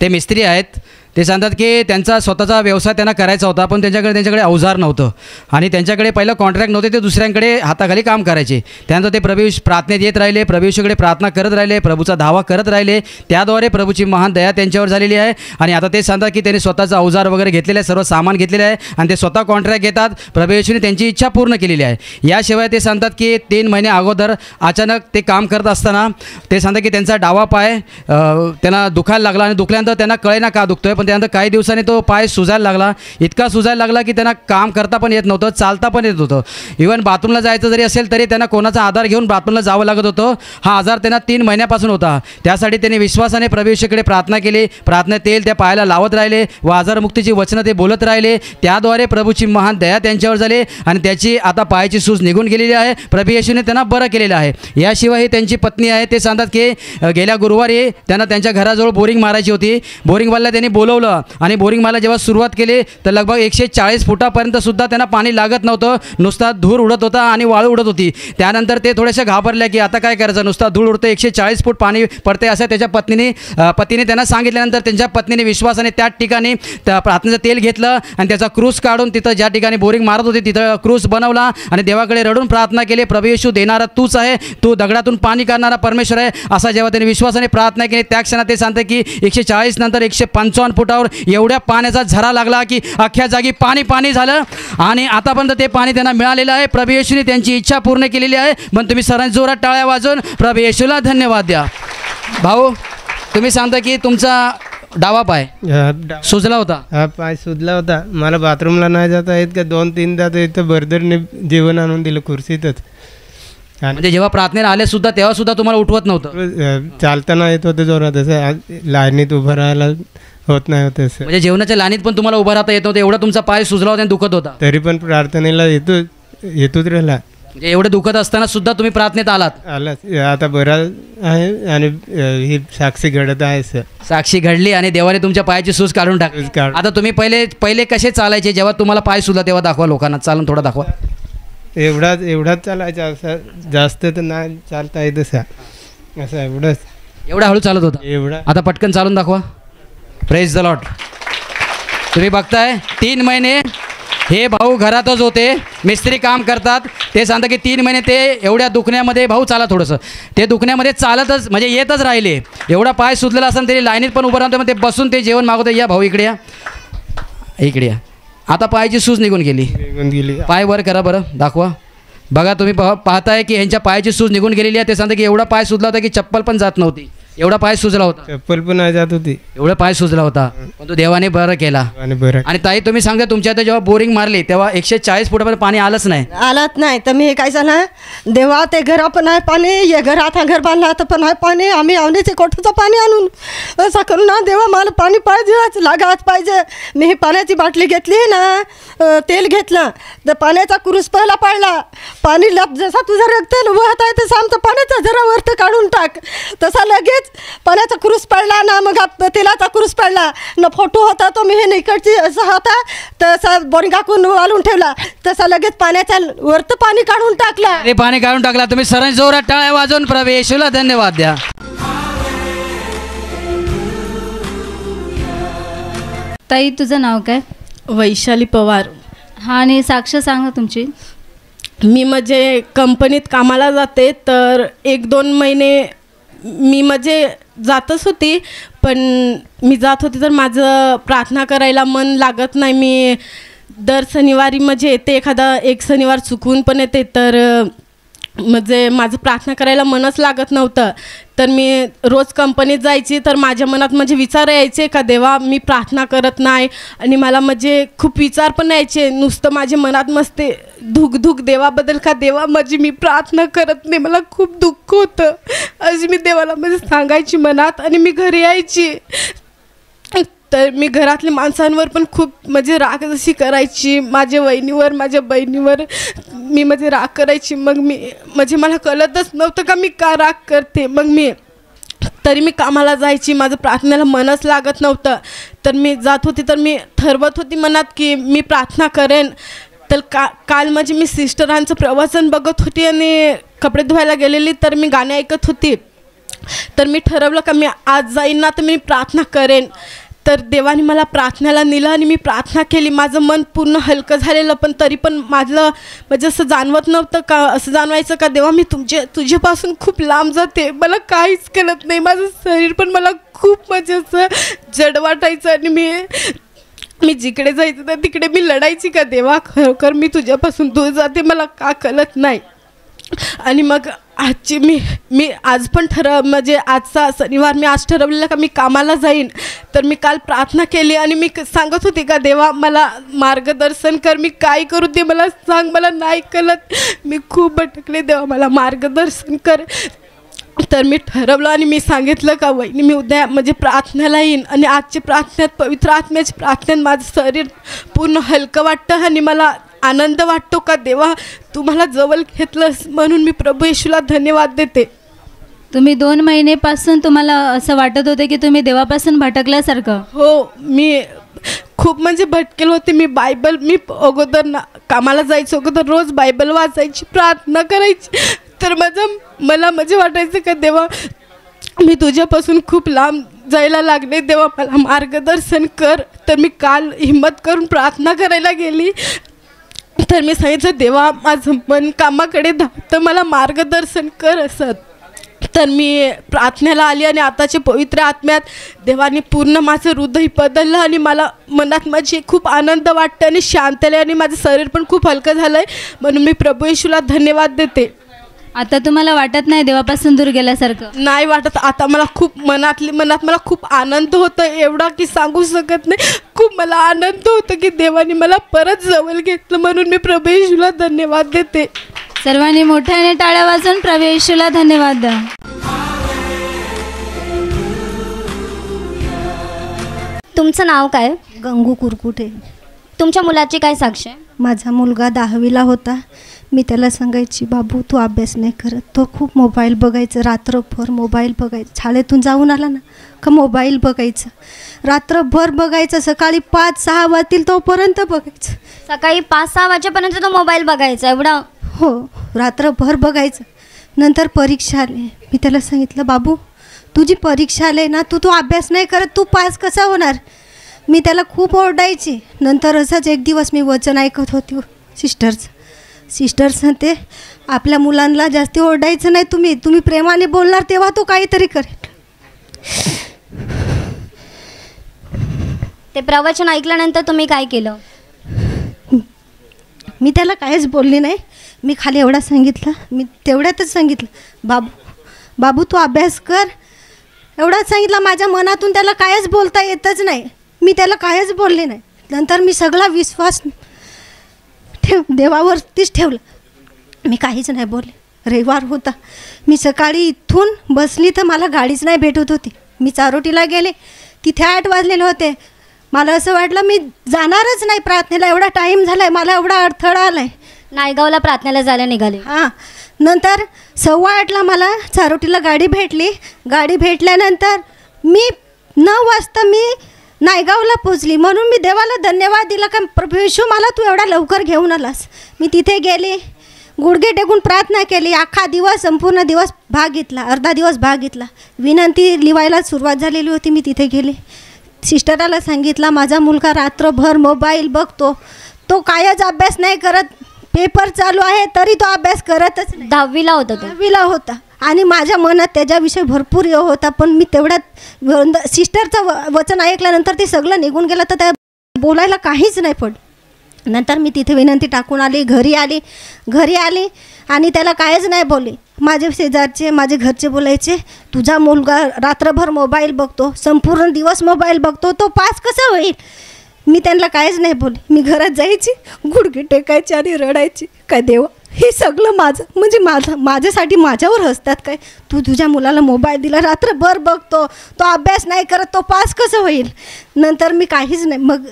ते मिस्त्री आहेत. ते सांगतात की त्यांचा स्वतःचा व्यवसाय त्यांना करायचा होता, पण त्यांच्याकडे अवजार नव्हतं आणि त्यांच्याकडे पहिलं कॉन्ट्रॅक्ट नव्हते. ते दुसऱ्यांकडे हाताखाली काम करायचे. त्यानंतर ते प्रभू प्रार्थनेत येत राहिले, प्रभू येशूकडे प्रार्थना करत राहिले, प्रभूचा धावा करत राहिले. त्याद्वारे प्रभूची महान दया त्यांच्यावर झालेली आहे. आणि आता ते सांगतात की त्यांनी स्वतःचा अवजार वगैरे घेतलेलं आहे, सर्व सामान घेतलेलं आहे आणि ते स्वतः कॉन्ट्रॅक्ट घेतात. प्रभू येशूने त्यांची इच्छा पूर्ण केलेली आहे. याशिवाय ते सांगतात की 3 महिने अगोदर अचानक ते काम करत असताना ते सांगतात की त्यांचा डावा पाय त्यांना दुखायला लागला आणि दुखल्यानंतर त्यांना कळेना का दुखतोय, पण त्यानंतर काही दिवसांनी तो पाय सुजायला लागला, इतका सुजायला लागला की त्यांना काम करता पण येत नव्हतं, चालता पण येत नव्हतं. इव्हन बाथरूमला जायचं जरी असेल तरी त्यांना कोणाचा आधार घेऊन बाथरूमला जावं लागत होतं. हा आजार त्यांना 3 महिन्यापासून होता. त्यासाठी त्यांनी विश्वासाने प्रभू येशूकडे प्रार्थना केली. प्रार्थना तेल त्या पायाला लावत राहिले व आजारमुक्तीची वचनं ते बोलत राहिले. त्याद्वारे प्रभूची महान दया त्यांच्यावर झाली आणि त्याची आता पायाची सूज निघून गेलेली आहे. प्रभू येशूने त्यांना बरं केलेलं आहे. याशिवाय त्यांची पत्नी आहे, ते सांगतात की गेल्या गुरुवारी त्यांना त्यांच्या घराजवळ बोरिंग मारायची होती. बोरिंगवाला त्यांनी बोलवलं आणि बोरिंग मारायला जेव्हा सुरुवात केली तर लगभग 140 फुटापर्यंत सुद्धा त्यांना पाणी लागत नव्हतं. नुसता धूर उडत होता आणि वाळू उडत होती. त्यानंतर ते थोडेसे घाबरले की आता काय करायचं, नुसता धूळ उडतं, 140 फूट पाणी पडते असं त्याच्या पत्नीने त्यांना सांगितल्यानंतर त्यांच्या पत्नीने विश्वासाने त्याच ठिकाणी त्या प्रार्थनेचं तेल घेतलं आणि त्याचा क्रूस काढून तिथं ज्या ठिकाणी बोरिंग मारत होती तिथं क्रूस बनवला आणि देवाकडे रडून प्रार्थना केली, प्रभू येशू देणारा तूच आहे, तू दगडातून पाणी काढणारा परमेश्वर आहे असा जेव्हा त्यांनी विश्वासाने प्रार्थना केली त्या क्षणात ते सांगते की 140 नंतर 155 फुटावर एवढ्या पाण्याचा झरा लागला की अख्ख्या जागी पाणी पाणी झालं आणि आतापर्यंत ते पाणी त्यांना मिळालेलं आहे. प्रभू येशूने त्यांची इच्छा पूर्ण केलेली आहे. पण तुम्ही सर्वांनी जोरात टाळ्या वाजवून प्रभू येशूला धन्यवाद द्या. भाऊ, तुम्ही सांगता की तुमचा डावा पाय सुजला होता. हा पाय सुजला होता. मला बाथरूमला नाही जाता येत का 2-3दा तर इथं बर्दरने जेवण आणून दिलं खुर्चीतच. म्हणजे जेव्हा प्रार्थनेला आले सुद्धा तेव्हा सुद्धा तुम्हाला उठवत नव्हतं, चालताना येत होतं जोरात, असं लाईनीत उभं राहायला होत नाही होतं असं. म्हणजे जेवणाच्या लाईनीत पण तुम्हाला उभं राहता येत नव्हतं, एवढा तुमचा पाय सुजला होता आणि दुखत होता. तरी पण प्रार्थनेला येतोच राहिला. म्हणजे एवढे दुखत असताना सुद्धा तुम्ही प्रार्थनेत आलात. आता बरा आहे आणि ही साक्षी घडत आहे सर. साक्षी घडली आणि देवाने तुमच्या पायाची सूज काढून टाकली. आता तुम्ही पहिले कसे चालायचे, जेव्हा तुम्हाला पाय सुजला तेव्हा दाखवा लोकांना, चालून थोडा दाखवा. एवढाच चालायचा, असं जास्त तर नाही चालता येत असं एवढा हळू चालत होता एवढा. आता पटकन चालून दाखवा. Praise the Lord. तुम्ही बघताय 3 महिने हे भाऊ घरातच होते, मिस्त्री काम करतात. ते सांगतात की 3 महिने ते एवढ्या दुखण्यामध्ये, भाऊ चाला थोडंसं, ते दुखण्यामध्ये चालतच म्हणजे येतच राहिले. एवढा पाय सुजलेला असताना तरी लाईनीत पण उभं राहतो, मग ते बसून ते जेवण मागवते. या भाऊ इकडे या, इकडे या. आता पायाची सूज निघून गेली. पाय वर करा बरं, दाखवा. बघा तुम्ही पाहताय की यांच्या पायाची सूज निघून गेलेली आहे. ते सांगते की एवढा पाय सुजला होता की चप्पल पण जात नव्हती, एवढा पाय सुजला होता. चप्पल पण नाही जात होती, एवढा पाय सुजला होता. पण तो देवाने बरं केला. आणि ताई तुम्ही सांगता तुमच्या इथं जेव्हा बोरिंग मारली तेव्हा 140 फुटापर्यंत पाणी आलंच नाही. तर मी काय झालं, देवा ते घरा पण आहे पाणी, ये घरात घर बांधला तर पण आहे पाणी, आम्ही आवडीचे कोठूचं पाणी आणून असं करू ना देवा, मला पाणी पाहिजे, लागाच पाहिजे. मी ही पाण्याची बाटली घेतली ना, तेल घेतलं तर पाण्याचा कुरूस पहिला पडला. पाणी जसा तुझा रक्त वाहत आहे तसं आमचं पाण्याचा जरा वरत काढून टाक. तसा लगेच पाण्याचा क्रूस पडला ना, मग तेलाचा क्रूस पडला ना. फोटो होता तो मी हे इकडची असा होता तसा बोरिंगाकून वाळून ठेवला, तसा लगेच पाण्याच्या वरत पाणी काढून टाकला. ते पाणी काढून टाकला. तुम्ही सर्वांनी जोरात टाळ्या वाजवून प्रभू येशूला धन्यवाद द्या. ताई तुझं नाव काय? वैशाली पवार. हा, आणि साक्ष सांगा तुमची. मी म्हणजे कंपनीत कामाला जाते, तर 1-2 महिने मी म्हणजे जातच होती, पण मी जात होती तर माझं प्रार्थना करायला मन लागत नाही. मी दर शनिवारी म्हणजे येते, एक शनिवार चुकून पण येते, तर म्हणजे माझं प्रार्थना करायला मनच लागत नव्हतं. तर मी रोज कंपनीत जायची, तर माझ्या मनात म्हणजे विचार यायचे का देवा मी प्रार्थना करत नाही, आणि मला म्हणजे खूप विचार पण यायचे. नुसतं माझ्या मनात मस्त धुक देवाबद्दल का देवा म्हणजे मी प्रार्थना करत नाही, मला खूप दुःख होतं. अशी मी देवाला म्हणजे सांगायची मनात, आणि मी घरी यायची तर मी घरातल्या माणसांवर पण खूप म्हणजे राग जशी करायची, माझ्या वहिनीवर माझ्या बहिणीवर मी म्हणजे राग करायची. मग मी म्हणजे मला कळतच नव्हतं का मी का राग करते. मग तरी मी कामाला जायची, माझं प्रार्थनेला मनच लागत नव्हतं. तर मी जात होती, तर मी ठरवत होती मनात की मी प्रार्थना करेन. तर काल म्हणजे मी सिस्टरांचं प्रवचन बघत होती आणि कपडे धुवायला गेलेली, तर मी गाणे ऐकत होती. तर मी ठरवलं का मी आज जाईन ना तर मी प्रार्थना करेन. तर देवाने मला प्रार्थनेला नेलं आणि मी प्रार्थना केली. माझं मन पूर्ण हलकं झालेलं, पण तरी पण माझं म्हणजे असं जाणवत नव्हतं का, असं जाणवायचं का देवा मी तुझ्यापासून खूप लांब जाते, मला काहीच कळत नाही. माझं शरीर पण मला खूप म्हणजे असं जड वाटायचं, आणि मी जिकडे जायचं तर तिकडे मी लढायची का देवा खरोखर मी तुझ्यापासून दूर जाते, मला का कळत नाही. आणि मग आजची मी आज पण म्हणजे आजचा शनिवार मी आज ठरवलेलं का मी कामाला जाईन. तर मी काल प्रार्थना केली आणि मी सांगत होती का देवा मला मार्गदर्शन कर, मी काय करू ते मला सांग, मला नाही कळत, मी खूप भटकले, देवा मला मार्गदर्शन कर. तर मी ठरवलं आणि मी सांगितलं का वहिनी मी उद्या म्हणजे प्रार्थनेला येईन. आणि आजची प्रार्थनेत पवित्र आत्म्याची प्रार्थनेत माझं शरीर पूर्ण हलकं वाटतं आणि मला आनंद वाटतो का देवा तू मला जवळ घेतलंस, म्हणून मी प्रभू येशूला धन्यवाद देते. तुम्ही 2 महिनेपासून तुम्हाला असं वाटत होते की तुम्ही देवापासून भटकल्यासारखं? हो, मी खूप म्हणजे भटकेल होते. मी अगोदर कामाला जायचं, अगोदर रोज बायबल वाचायची, प्रार्थना करायची. तर मला म्हणजे वाटायचं का देवा मी तुझ्यापासून खूप लांब जायला लागले, देवा मला मार्गदर्शन कर. तर मी काल हिम्मत करून प्रार्थना करायला गेली. तर मी सांगितलं देवा माझं मन कामाकडे धावतं, मला मार्गदर्शन कर असं. तर मी प्रार्थनेला आली आणि आताचे पवित्र आत्म्यात देवाने पूर्ण माझं हृदय बदललं आणि मला मनात माझी खूप आनंद वाटतं आणि शांतले आणि माझं शरीर पण खूप हलकं झालं आहे, म्हणून मी प्रभू येशूला धन्यवाद देते. आता तुम्हाला वाटत नाही देवापासून दूर गेल्यासारखं? नाही वाटत. आता मला खूप मनात मला खूप आनंद होतं, एवढा की सांगू शकत नाही. खूप मला आनंद होतं की देवाने मला परत जवळ घेतलं, म्हणून मी प्रभू येशूला धन्यवाद देते. सर्वांनी मोठ्याने टाळ्या वाजवून प्रभू येशूला धन्यवाद द्या. तुमचं नाव काय? गंगू कुरकुटे. तुमच्या मुलाची काय साक्ष आहे? माझा मुलगा 10वीला होता. मी त्याला सांगायची बाबू तू अभ्यास नाही करत. तो खूप मोबाईल बघायचं, रात्रभर मोबाईल बघायचं. शाळेतून जाऊन आला ना का मोबाईल बघायचं, रात्रभर बघायचं. सकाळी 5-6 वाजतील तोपर्यंत बघायचं. सकाळी 5-6 वाजेपर्यंत तो मोबाईल बघायचा एवढा? हो, रात्रभर बघायचं. नंतर परीक्षा आली. मी त्याला सांगितलं बाबू तुझी परीक्षा आली ना, तू अभ्यास नाही करत, तू पास कसा होणार. मी त्याला खूप ओरडायची. नंतर असंच एक दिवस मी वचन ऐकत होती सिस्टर्स ते आपल्या मुलांना जास्ती ओरडायचं नाही, तुम्ही प्रेमाने बोलणार तेव्हा तो काहीतरी करेल. ते प्रवचन ऐकल्यानंतर तुम्ही काय केलं? मी त्याला काहीच बोलली नाही. मी खाली एवढा सांगितलं, मी तेवढ्यातच सांगितलं बाबू तू अभ्यास कर, एवढाच सांगितलं. माझ्या मनातून त्याला काहीच बोलता येतच नाही. मी त्याला काहीच बोलले नाही. नंतर मी सगळा विश्वास देवावरतीच ठेवलं. मी काहीच नाही बोलले. रविवार होता. मी सकाळी इथून बसली तर मला गाडीच नाही भेटत होती. मी चारोटीला गेले, तिथे 8 वाजलेले होते. मला असं वाटलं मी जाणारच नाही प्रार्थनेला, एवढा टाईम झाला आहे, मला एवढा अडथळा आला आहे. नायगावला प्रार्थनेला जायला निघाले. हां, नंतर 7:15ला मला चारोटीला गाडी भेटली. गाडी भेटल्यानंतर मी 9 वाजता मी नायगावला पोचली. म्हणून मी देवाला धन्यवाद दिला का प्रभू येशू मला तू एवढा लवकर घेऊन आलास. मी तिथे गेले, गुडघे टेकून प्रार्थना केली. अख्खा दिवस संपूर्ण दिवस भाग घेतला, अर्धा दिवस भाग घेतला. विनंती लिवायला सुरुवात झालेली होती. मी तिथे गेले, सिस्टराला सांगितला माझा मुलगा रात्रभर मोबाईल बघतो, तो कायच अभ्यास नाही करत, पेपर चालू आहे तरी तो अभ्यास करतच नाही. 10वीला होता तो? 10वीला होता. आणि माझ्या मनात त्याच्याविषयी भरपूर हे होता. पण मी तेवढ्यात सिस्टरचं वचन ऐकल्यानंतर ते सगळं निघून गेलं, तर त्या बोलायला काहीच नाही पडलं. नंतर मी तिथे विनंती टाकून आली, घरी आली आणि त्याला काहीच नाही बोलले. माझे शेजारचे माझे घरचे बोलायचे तुझा मुलगा रात्रभर मोबाईल बघतो, संपूर्ण दिवस मोबाईल बघतो, तो पास कसा होईल. मी त्यांना काहीच नाही बोलले. मी घरात जायची, गुडघे टेकायची आणि रडायची. काय देवा हे सगळं म्हणजे माझ्यासाठी माझ्यावर हसतात काय. तुझ्या मुलाला मोबाईल दिला, रात्रभर बघतो, तो अभ्यास नाही करत, तो पास कसं होईल. नंतर मी काहीच नाही. मग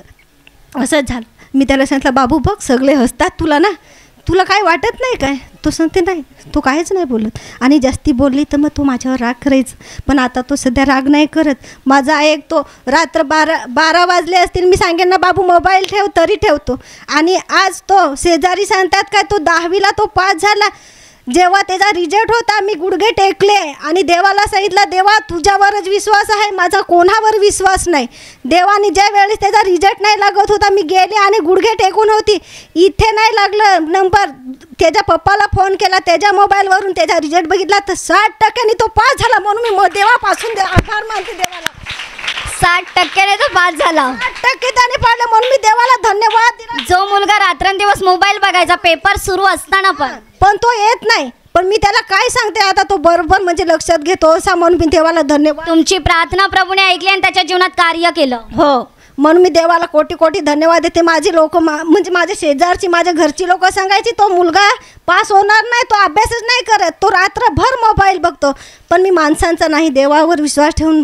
असंच झालं. मी त्याला सांगितलं बाबू बघ सगळे हसतात तुला ना, तुला काय वाटत नाही काय. तो सांगते नाही, तो काहीच नाही बोलत. आणि जास्ती बोलली तर मग तो माझ्यावर राग करायचं. पण आता तो सध्या राग नाही करत. माझा ऐकतो. रात्र 12 वाजले असतील, मी सांगेन ना बाबू मोबाईल ठेव तरी ठेवतो. आणि आज तो शेजारी सांगतात काय तो 10वीला तो पास झाला. जेव्हा त्याचा रिझल्ट होता मी गुडघे टेकले आणि देवाला सांगितलं देवा तुझ्यावरच विश्वास आहे, माझा कोणावर विश्वास नाही. देवाने ज्या वेळेस त्याचा रिझल्ट नाही लागत होता मी गेले आणि गुडघे टेकून होती. इथे नाही लागलं नंबर, त्याच्या पप्पाला फोन केला, त्याच्या मोबाईलवरून त्याचा रिझल्ट बघितला तर 60% तो पास झाला. म्हणून मी देवापासून आभार मानते देवाला. 60% तो पास झाला. 60% त्याने पाडलं म्हणून मी देवाला धन्यवाद दिला. जो मुलगा रात्रंदिवस मोबाईल बघायचा पेपर सुरू असताना पण तो येत नाही, पण मी त्याला काय सांगते आता, तो बरोबर म्हणजे लक्षात घेतो असा, म्हणून मी देवाला धन्यवाद. तुमची प्रार्थना प्रभूने ऐकली आणि त्याच्या जीवनात कार्य केलं. हो, म्हणून मी देवाला कोटी कोटी धन्यवाद देते. माझी लोक म्हणजे माझ्या शेजारची, माझ्या घरची लोक सांगायची तो मुलगा पास होणार नाही, तो अभ्यासच नाही करत, तो रात्रभर मोबाईल बघतो. पण मी माणसांचा नाही, देवावर विश्वास ठेवून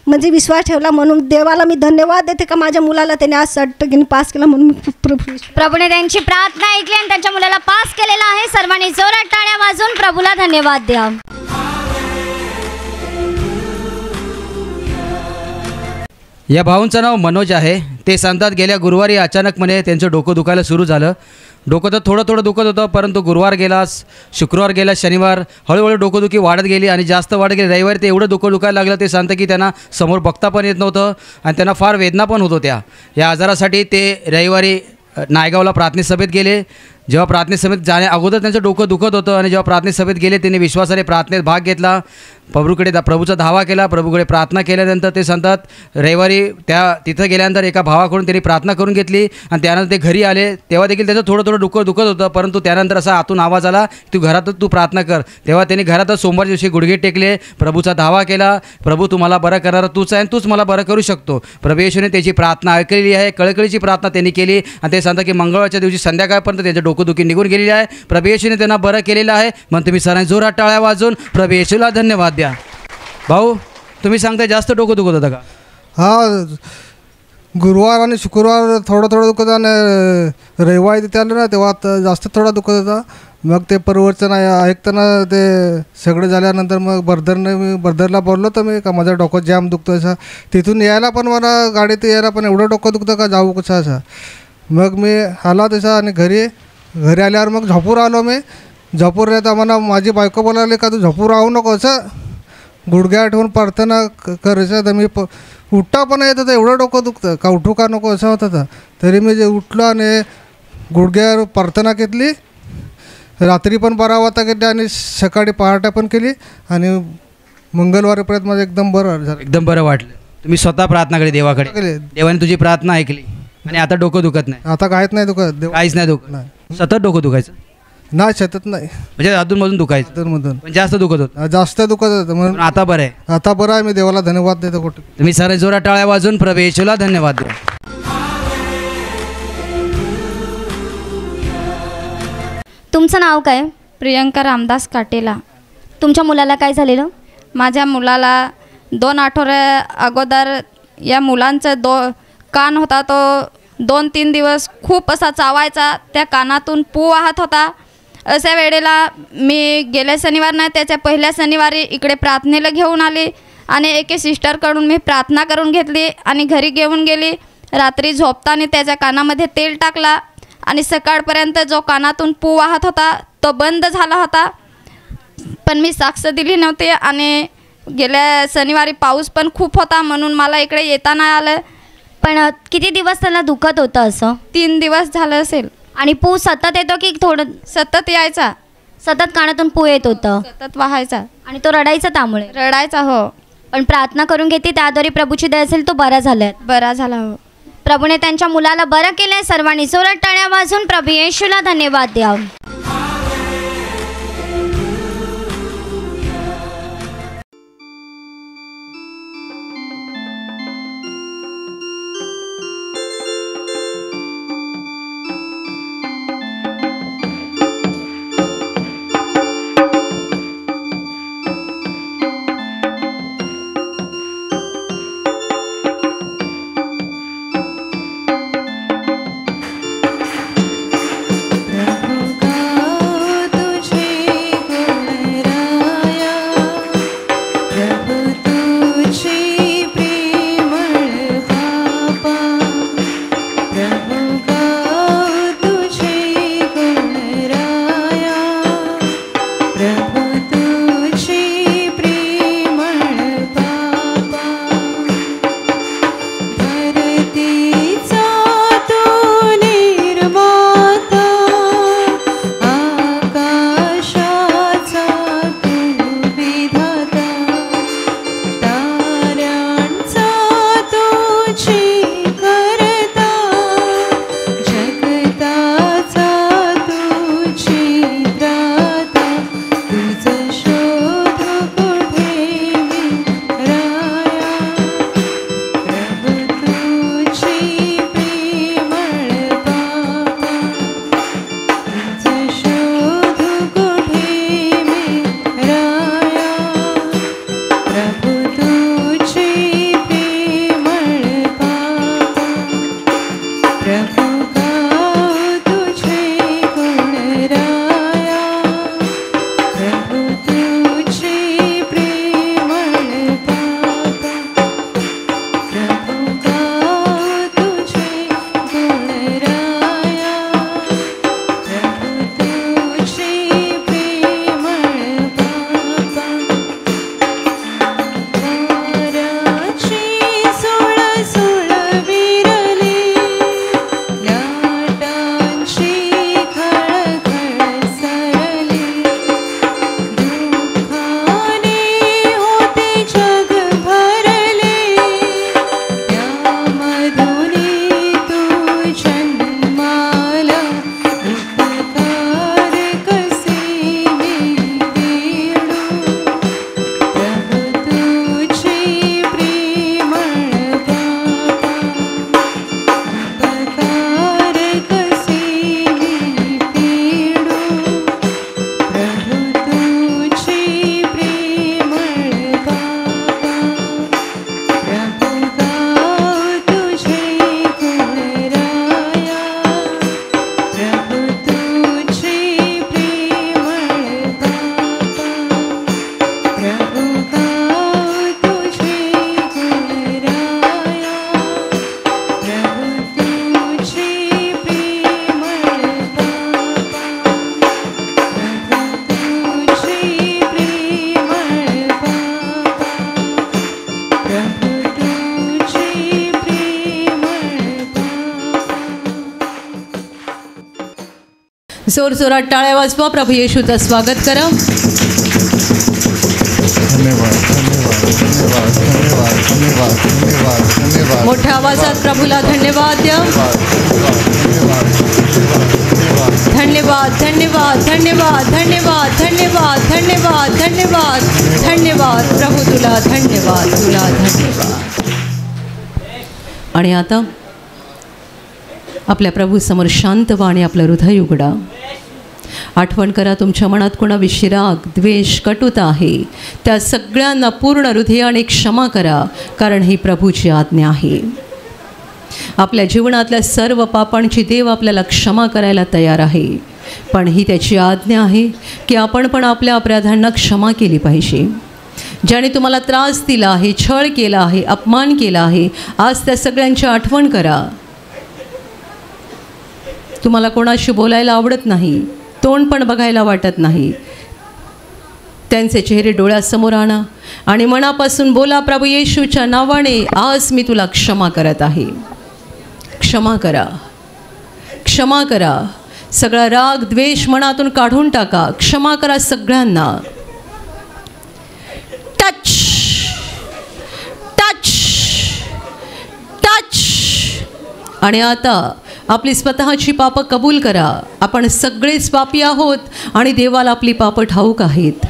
म्हणजे विश्वास ठेवला, म्हणून देवाला मी धन्यवाद देते का माझ्या मुलाला त्याने आज 60% पास केला, म्हणून मी प्रभूने त्यांची प्रार्थना ऐकली आणि त्यांच्या मुलाला पास केलेला आहे. सर्वांनी जोरात टाळ्या वाजवून प्रभूला धन्यवाद द्या. या भाऊंचं नाव मनोज आहे. ते सांगतात गेल्या गुरुवारी अचानकपणे त्यांचं डोकं दुखायला सुरू झालं. डोकं तर थोडं थोडं दुखत होतं, परंतु गुरुवार गेला, शुक्रवार गेला, शनिवार हळूहळू डोकंदुखी वाढत गेली आणि जास्त वाढत गेली. रविवारी ते एवढं डोकं दुखायला लागलं, ते सांगतं की त्यांना समोर बघता पण येत नव्हतं आणि त्यांना फार वेदना पण होत होत्या. या आजारासाठी ते रविवारी नायगावला प्रार्थना सभेत गेले. जेव्हा प्रार्थना सभेत जाण्या अगोदर त्यांचं डोकं दुखत होतं आणि जेव्हा प्रार्थना सभेत गेले त्यांनी विश्वासाने प्रार्थनेत भाग घेतला, प्रभूचा धावा केला, प्रभूकडे प्रार्थना केल्यानंतर ते सांगतात रविवारी तिथं गेल्यानंतर एका भावाकडून त्यांनी प्रार्थना करून घेतली आणि त्यानंतर ते घरी आले. तेव्हा देखील त्याचं थोडं थोडं डोकं दुखत होतं, परंतु त्यानंतर असा आतून आवाज आला तू घरातच तू प्रार्थना कर. तेव्हा त्यांनी घरातच सोमवारच्या दिवशी गुडघे टेकले, प्रभूचा धावा केला, प्रभू तुम्हाला बरं करणारा तूच आहे आणि तूच मला बरं करू शकतो. प्रभू येशूने त्याची प्रार्थना ऐकलेली आहे, कळकळीची प्रार्थना त्यांनी केली आणि ते सांगतात की मंगळवारच्या दिवशी संध्याकाळपर्यंत त्यांचं डोकंदुखी निघून गेलेली आहे. प्रभू येशूने त्यांना बरं केलेलं आहे. मग तुम्ही सरांनी जोरात टाळ्या वाजवून प्रभू येशूला धन्यवाद द्या. भाऊ तुम्ही सांगताय जास्त डोकं दुखत होतं का? हा, गुरुवार आणि शुक्रवार थोडं थोडं दुखत होतं आणि रविवारी तिथे आलं ना तेव्हा जास्त थोडा दुखत होता. मग ते प्रवचन ऐकताना ते सगळं झाल्यानंतर मग बर्दरला बोललो तर मी का माझं डोकं जाम दुखतं असं. तिथून यायला पण मला गाडीत यायला पण एवढं डोकं दुखतं का जाऊ कसं असं. मग मी आला तसा आणि घरी आल्यावर मग झोपूर आलो. मी झोपूर राहता मला माझी बायको बोलावली का तू झोपूर राहू नको असं, गुडघ्या आठवून प्रार्थना करायचं. तर मी उठता पण येत होतं, एवढं डोकं दुखतं का उठू का नको असं होतं होतं. तरी मी जे उठलो आणि गुडघ्यावर प्रार्थना केली, रात्री पण 12 वाजता केली आणि सकाळी पहाटे पण केली आणि मंगळवारीपर्यंत माझं एकदम बरं झालं, एकदम बरं वाटलं. तुम्ही स्वतः प्रार्थना केली देवाकडे, देवाने तुझी प्रार्थना ऐकली आणि आता डोकं दुखत नाही? आता काहीच नाही दुखत, काहीच नाही दुखत. नाही सतत डोकं दुखायचं? नाही सतत नाही, म्हणजे अधूनमधून दुखायचं? अधूनमधून. पण जास्त दुखत होतं? जास्त दुखत होतं म्हणून आता बरं आहे. आता बरं आहे, मी देवाला धन्यवाद देतो. कुठे तुम्ही सारे जोरात टाळ्या वाजून प्रभू येशूला धन्यवाद द्या. तुमचं नाव काय? प्रियंका रामदास काटेला. तुमच्या मुलाला काय झालेलं? माझ्या मुलाला 2 आठवड्या अगोदर या मुलांचं कान होता, तो 2-3 दिवस खूप असा चावायचा, त्या कानातून पू वाहत होता. अशा वेळेला मी गेल्या शनिवार नाही त्याच्या पहिल्या शनिवारी इकडे प्रार्थनेला घेऊन आली आणि एके सिस्टरकडून मी प्रार्थना करून घेतली आणि घरी घेऊन गेली. रात्री झोपताना त्याच्या कानामध्ये तेल टाकला आणि सकाळपर्यंत जो कानातून पू वाहत होता तो बंद झाला होता. पण मी साक्ष दिली नव्हती आणि गेल्या शनिवारी पाऊस पण खूप होता म्हणून मला इकडे येता नाही आलं. पण किती दिवस त्याला दुखत होतं असं? 3 दिवस झालं असेल. आणि पू सतत येतो की थोडं? सतत यायचा, सतत कानातून पू येत होतं, सतत वाहायचा आणि तो रडायचा त्यामुळे? रडायचा हो. पण प्रार्थना करून घेतली त्याद्वारे प्रभूची दया असेल तो बरा झालाय? बरा झाला हो. प्रभूने त्यांच्या मुलाला बरं केलंय. सर्वांनी जोरात टाळ्या वाजून प्रभू येशूला धन्यवाद द्या. प्रभु का जोरजोरात टाळ्या वाजवा. प्रभू येशूचं स्वागत करा. धन्यवाद धन्यवाद धन्यवाद धन्यवाद धन्यवाद धन्यवाद धन्यवाद. मोठ्या आवाजात प्रभूला धन्यवाद द्या. धन्यवाद धन्यवाद धन्यवाद धन्यवाद धन्यवाद धन्यवाद धन्यवाद धन्यवाद. प्रभू तुला धन्यवाद, तुला धन्यवाद. आणि आता आपल्या प्रभूसमोर शांत व्हा आणि आपलं हृदय उघडा. आठवण करा, तुमच्या मनात कोणाविषयी राग, द्वेष, कटुता आहे त्या सगळ्यांना पूर्ण हृदयाने क्षमा करा, कारण ही प्रभूची आज्ञा आहे. आपल्या जीवनातल्या सर्व पापांची देव आपल्याला क्षमा करायला तयार आहे, पण ही त्याची आज्ञा आहे की आपण पण आपल्या अपराधांना क्षमा केली पाहिजे. ज्याने तुम्हाला त्रास दिला आहे, छळ केला आहे, अपमान केला आहे, आज त्या सगळ्यांची आठवण करा. तुम्हाला कोणाशी बोलायला आवडत नाही, तोंड पण बघायला वाटत नाही, त्यांचे चेहरे डोळ्यासमोर आणा आणि मनापासून बोला, प्रभू येशूच्या नावाने आज मी तुला क्षमा करत आहे. क्षमा करा, क्षमा करा. सगळा राग, द्वेष मनातून काढून टाका. क्षमा करा सगळ्यांना. Touch touch touch. आणि आता आपली स्वतःची पापं कबूल करा. आपण सगळेच पापी आहोत आणि देवाला आपली पापं ठाऊक आहेत,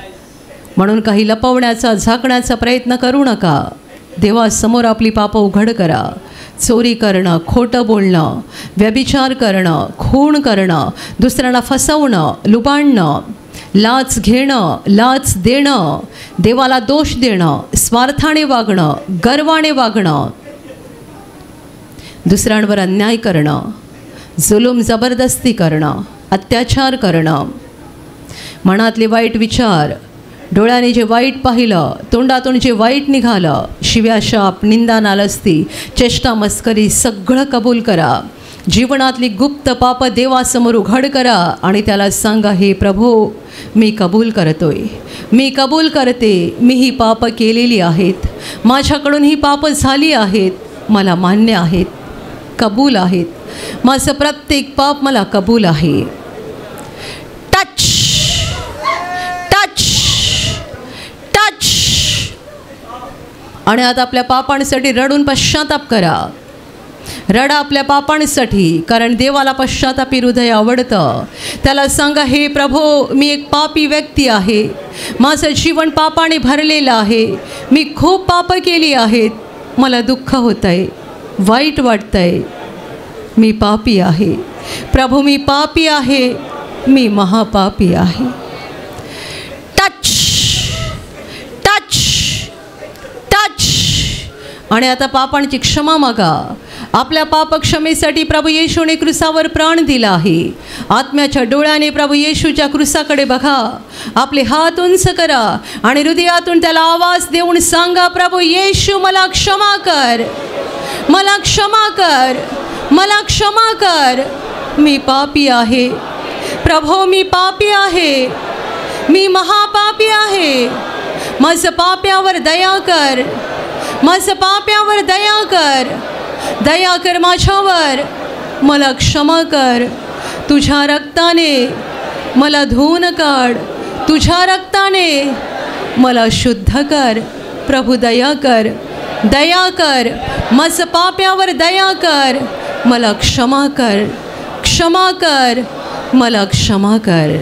म्हणून काही लपवण्याचा, झाकण्याचा प्रयत्न करू नका. देवासमोर आपली पापं उघड करा. चोरी करणं, खोटं बोलणं, व्यभिचार करणं, खून करणं, दुसऱ्यांना फसवणं, लुबाडणं, लाच घेणं, लाच देणं, देवाला दोष देणं, स्वार्थाने वागणं, गर्वाने वागणं, दुसऱ्यांवर अन्याय करणं, जुलूम जबरदस्ती करणं, अत्याचार करणं, मनातले वाईट विचार, डोळ्याने जे वाईट पाहिलं, तोंडातून जे वाईट निघालं, शिव्या, शाप, निंदा, नालस्ती, चेष्टा, मस्करी सगळं कबूल करा. जीवनातली गुप्त पाप देवासमोर उघड करा आणि त्याला सांगा, हे प्रभू मी कबूल करतोय, मी कबूल करते, मी ही पाप केलेली आहेत, माझ्याकडून ही पाप झाली आहेत, मला मान्य आहेत, कबूल आहेत, माझं प्रत्येक पाप मला कबूल आहे. Touch touch touch. आणि आता आपल्या पापांसाठी रडून पश्चाताप करा. रडा आपल्या पापांसाठी, कारण देवाला पश्चातापी हृदय आवडतं. त्याला सांगा, हे प्रभू मी एक पापी व्यक्ती आहे, माझं जीवन पापाने भरलेलं आहे, मी खूप पाप केली आहेत, मला दुःख होत आहे, वाईट वाटतं आहे, मी पापी आहे. प्रभू मी पापी आहे, मी महापापी आहे. Touch touch touch. आणि आता पापांची क्षमा मागा. आपल्या पापक्षमेसाठी प्रभू येशूने क्रुसावर प्राण दिला आहे. आत्म्याच्या डोळ्याने प्रभू येशूच्या क्रुसाकडे बघा. आपले हात उंच करा आणि हृदयातून त्याला आवाज देऊन सांगा, प्रभू येशू मला क्षमा कर, मला क्षमा कर, मला क्षमा कर, मी पापी आहे. प्रभू मी पापी आहे, मी महापापी आहे, माझं पाप्यावर दया कर, माझं पाप्यावर दया कर, दया कर माझ्यावर, मला क्षमा कर. तुझ्या रक्ताने मला धुवून काढ, तुझ्या रक्ताने मला शुद्ध कर. प्रभू दया कर, दया कर, माझं पाप्यावर दया कर, मला क्षमा कर, क्षमा कर, मला क्षमा कर.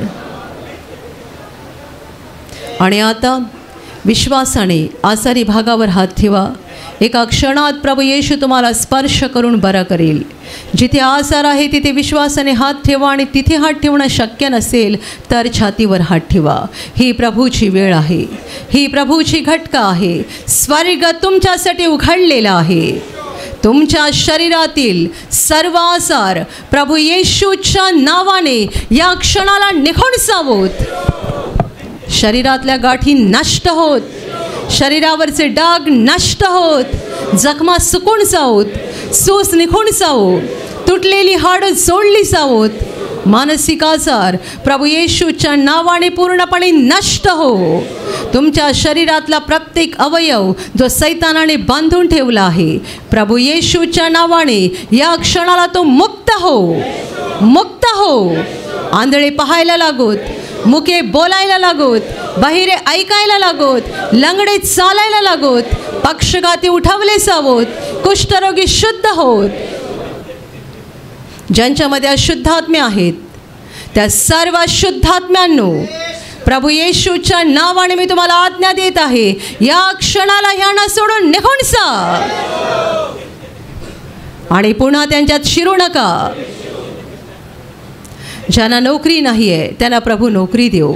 आणि आता विश्वासाने आजारी भागावर हात ठेवा. एका क्षणात प्रभू येशू तुम्हाला स्पर्श करून बरा करेल. जिथे आजार आहे तिथे विश्वासाने हात ठेवा आणि तिथे हात ठेवणं शक्य नसेल तर छातीवर हात ठेवा. ही प्रभूची वेळ आहे, ही प्रभूची घटका आहे. स्वर्ग तुमच्यासाठी उघडलेला आहे. तुमच्या शरीरातील सर्व आजार प्रभू येशूच्या नावाने या क्षणाला निघून जावोत. शरीरातल्या गाठी नष्ट होत, शरीरावरचे डाग नष्ट होत, जखमा सुकून जावोत, सूज निघून जावो, तुटलेली हाडं जोडली जावोत. मानसिक आजार प्रभू येशूच्या नावाने पूर्णपणे नष्ट हो. तुमच्या शरीरातला प्रत्येक अवयव जो सैतानाने बांधून ठेवला आहे, प्रभू येशूच्या नावाने या क्षणाला तो मुक्त हो, मुक्त हो, आंधळे पाहायला लागोत, मुके बोलायला लागोत, बहिरे ऐकायला लागोत, लंगडे चालायला लागोत, पक्षघाती उठवले जावोत, कुष्ठरोगी शुद्ध होत. ज्यांच्यामध्ये अशुद्धात्म्या आहेत त्या सर्व शुद्धात्म्यांनो प्रभू येशूच्या नावाने मी तुम्हाला आज्ञा देत आहे, या क्षणाला ह्यांना सोडून निघून जा आणि पुन्हा त्यांच्यात शिरू नका. ज्यांना नोकरी नाही आहे त्यांना प्रभू नोकरी देऊ.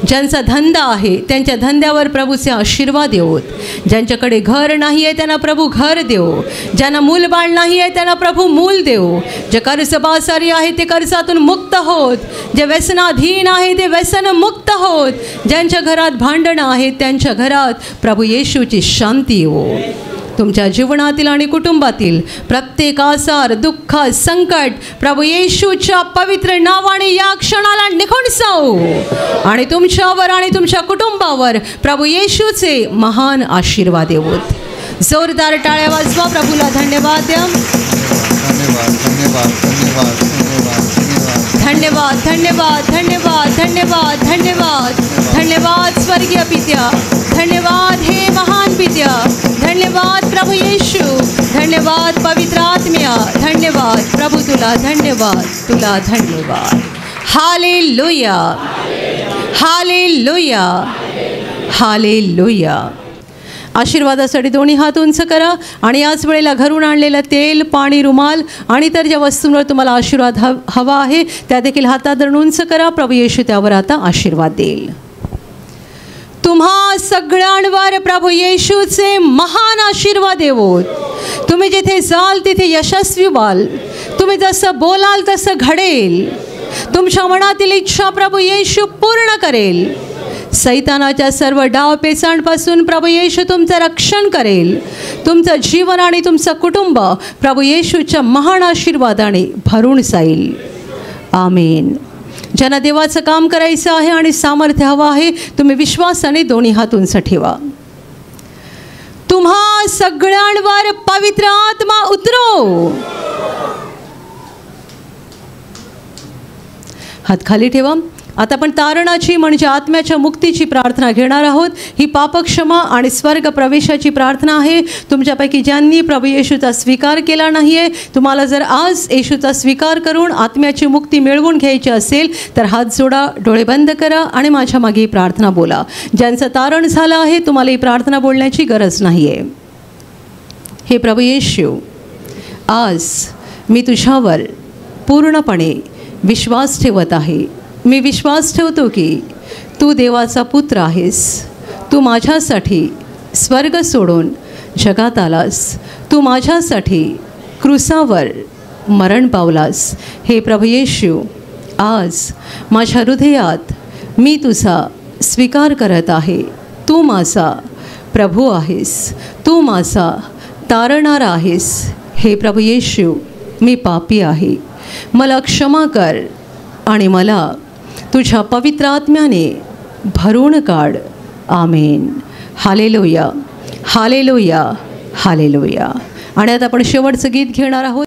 ज्यांचा धंदा आहे त्यांच्या धंद्यावर प्रभूचे आशीर्वाद देऊत. ज्यांच्याकडे घर नाही आहे त्यांना प्रभू घर देऊ. ज्यांना मूलबाळ नाही आहे त्यांना प्रभू मूल देऊ. जे कर्जबाजारी आहे ते कर्जातून मुक्त होत. जे व्यसनाधीन आहे ते व्यसन मुक्त होत. ज्यांच्या घरात भांडणं आहेत त्यांच्या घरात प्रभू येशूची शांती येऊ. तुमच्या जीवनातील आणि कुटुंबातील प्रत्येक आजार, दुःख, संकट प्रभू येशूच्या पवित्र नावाने या क्षणाला निघून जाऊ आणि तुमच्यावर आणि तुमच्या कुटुंबावर प्रभू येशूचे महान आशीर्वाद येऊत. जोरदार टाळ्या वाजवा, प्रभूला धन्यवाद द्या. धन्यवाद धन्यवाद धन्यवाद धन्यवाद धन्यवाद धन्यवाद स्वर्गीय पित्या, धन्यवाद हे महान पित्या, धन्यवाद प्रभू येशू, धन्यवाद पवित्र आत्म्या, धन्यवाद प्रभू तुला धन्यवाद, तुला धन्यवाद. हालेलुया हालेलुया हालेलुया. आशीर्वादासाठी दोन्ही हात उंच करा आणि याच वेळेला घरून आणलेलं तेल, पाणी, रुमाल आणि इतर ज्या वस्तूंवर तुम्हाला आशीर्वाद हवा आहे त्या देखील हातात धरून उंच करा. प्रभू येशू त्यावर आता आशीर्वाद देईल. तुम्हा सगळ्यांवर प्रभू येशूचे महान आशीर्वाद येवोत. तुम्ही जिथे जाल तिथे यशस्वी व्हाल. तुम्ही जसं बोलाल तसं घडेल. तुमच्या मनातील इच्छा प्रभू येशू पूर्ण करेल. सैतानाच्या सर्व डावपेचांपासून प्रभू येशू तुमचं रक्षण करेल. तुमचं जीवन आणि तुमचं कुटुंब प्रभू येशूच्या महान आशीर्वादाने भरून जाईल. आमेन. ज्यांना देवाचं काम करायचं आहे आणि सामर्थ्य हवं आहे तुम्ही विश्वासाने दोन्ही हात उंच ठेवा. तुम्हा सगळ्यांवर पवित्र आत्मा उतरो. हात खाली ठेवा. आता आपण तारणाची म्हणजे आत्म्याच्या मुक्तीची प्रार्थना घेणार आहोत. ही पापक्षमा आणि स्वर्ग प्रवेशाची प्रार्थना आहे. तुमच्यापैकी ज्यांनी प्रभू येशूचा स्वीकार केला नाही आहे, तुम्हाला जर आज येशूचा स्वीकार करून आत्म्याची मुक्ती मिळवून घ्यायची असेल तर हात जोडा, डोळे बंद करा आणि माझ्या मागे ही प्रार्थना बोला. ज्यांचं तारण झालं आहे तुम्हाला ही प्रार्थना बोलण्याची गरज नाही आहे. हे प्रभू येशू, आज मी तुझ्यावर पूर्णपणे विश्वास ठेवत आहे. मी विश्वास ठेवतो की तू देवाचा पुत्र आहेस. तू माझ्यासाठी स्वर्ग सोडून जगात आलास. तू माझ्यासाठी क्रूसावर मरण पावलास. हे प्रभू येशू, आज माझ्या हृदयात मी तुझा स्वीकार करत आहे. तू माझा प्रभू आहेस. तू माझा तारणारा आहेस. हे प्रभू येशू, मी पापी आहे. मला क्षमा कर आणि मला तुझ्या पवित्र आत्म्याने भरून काढ. आमेन. हालेलुया हालेलुया हालेलुया. आणि आता आपण शेवटचं गीत घेणार आहोत.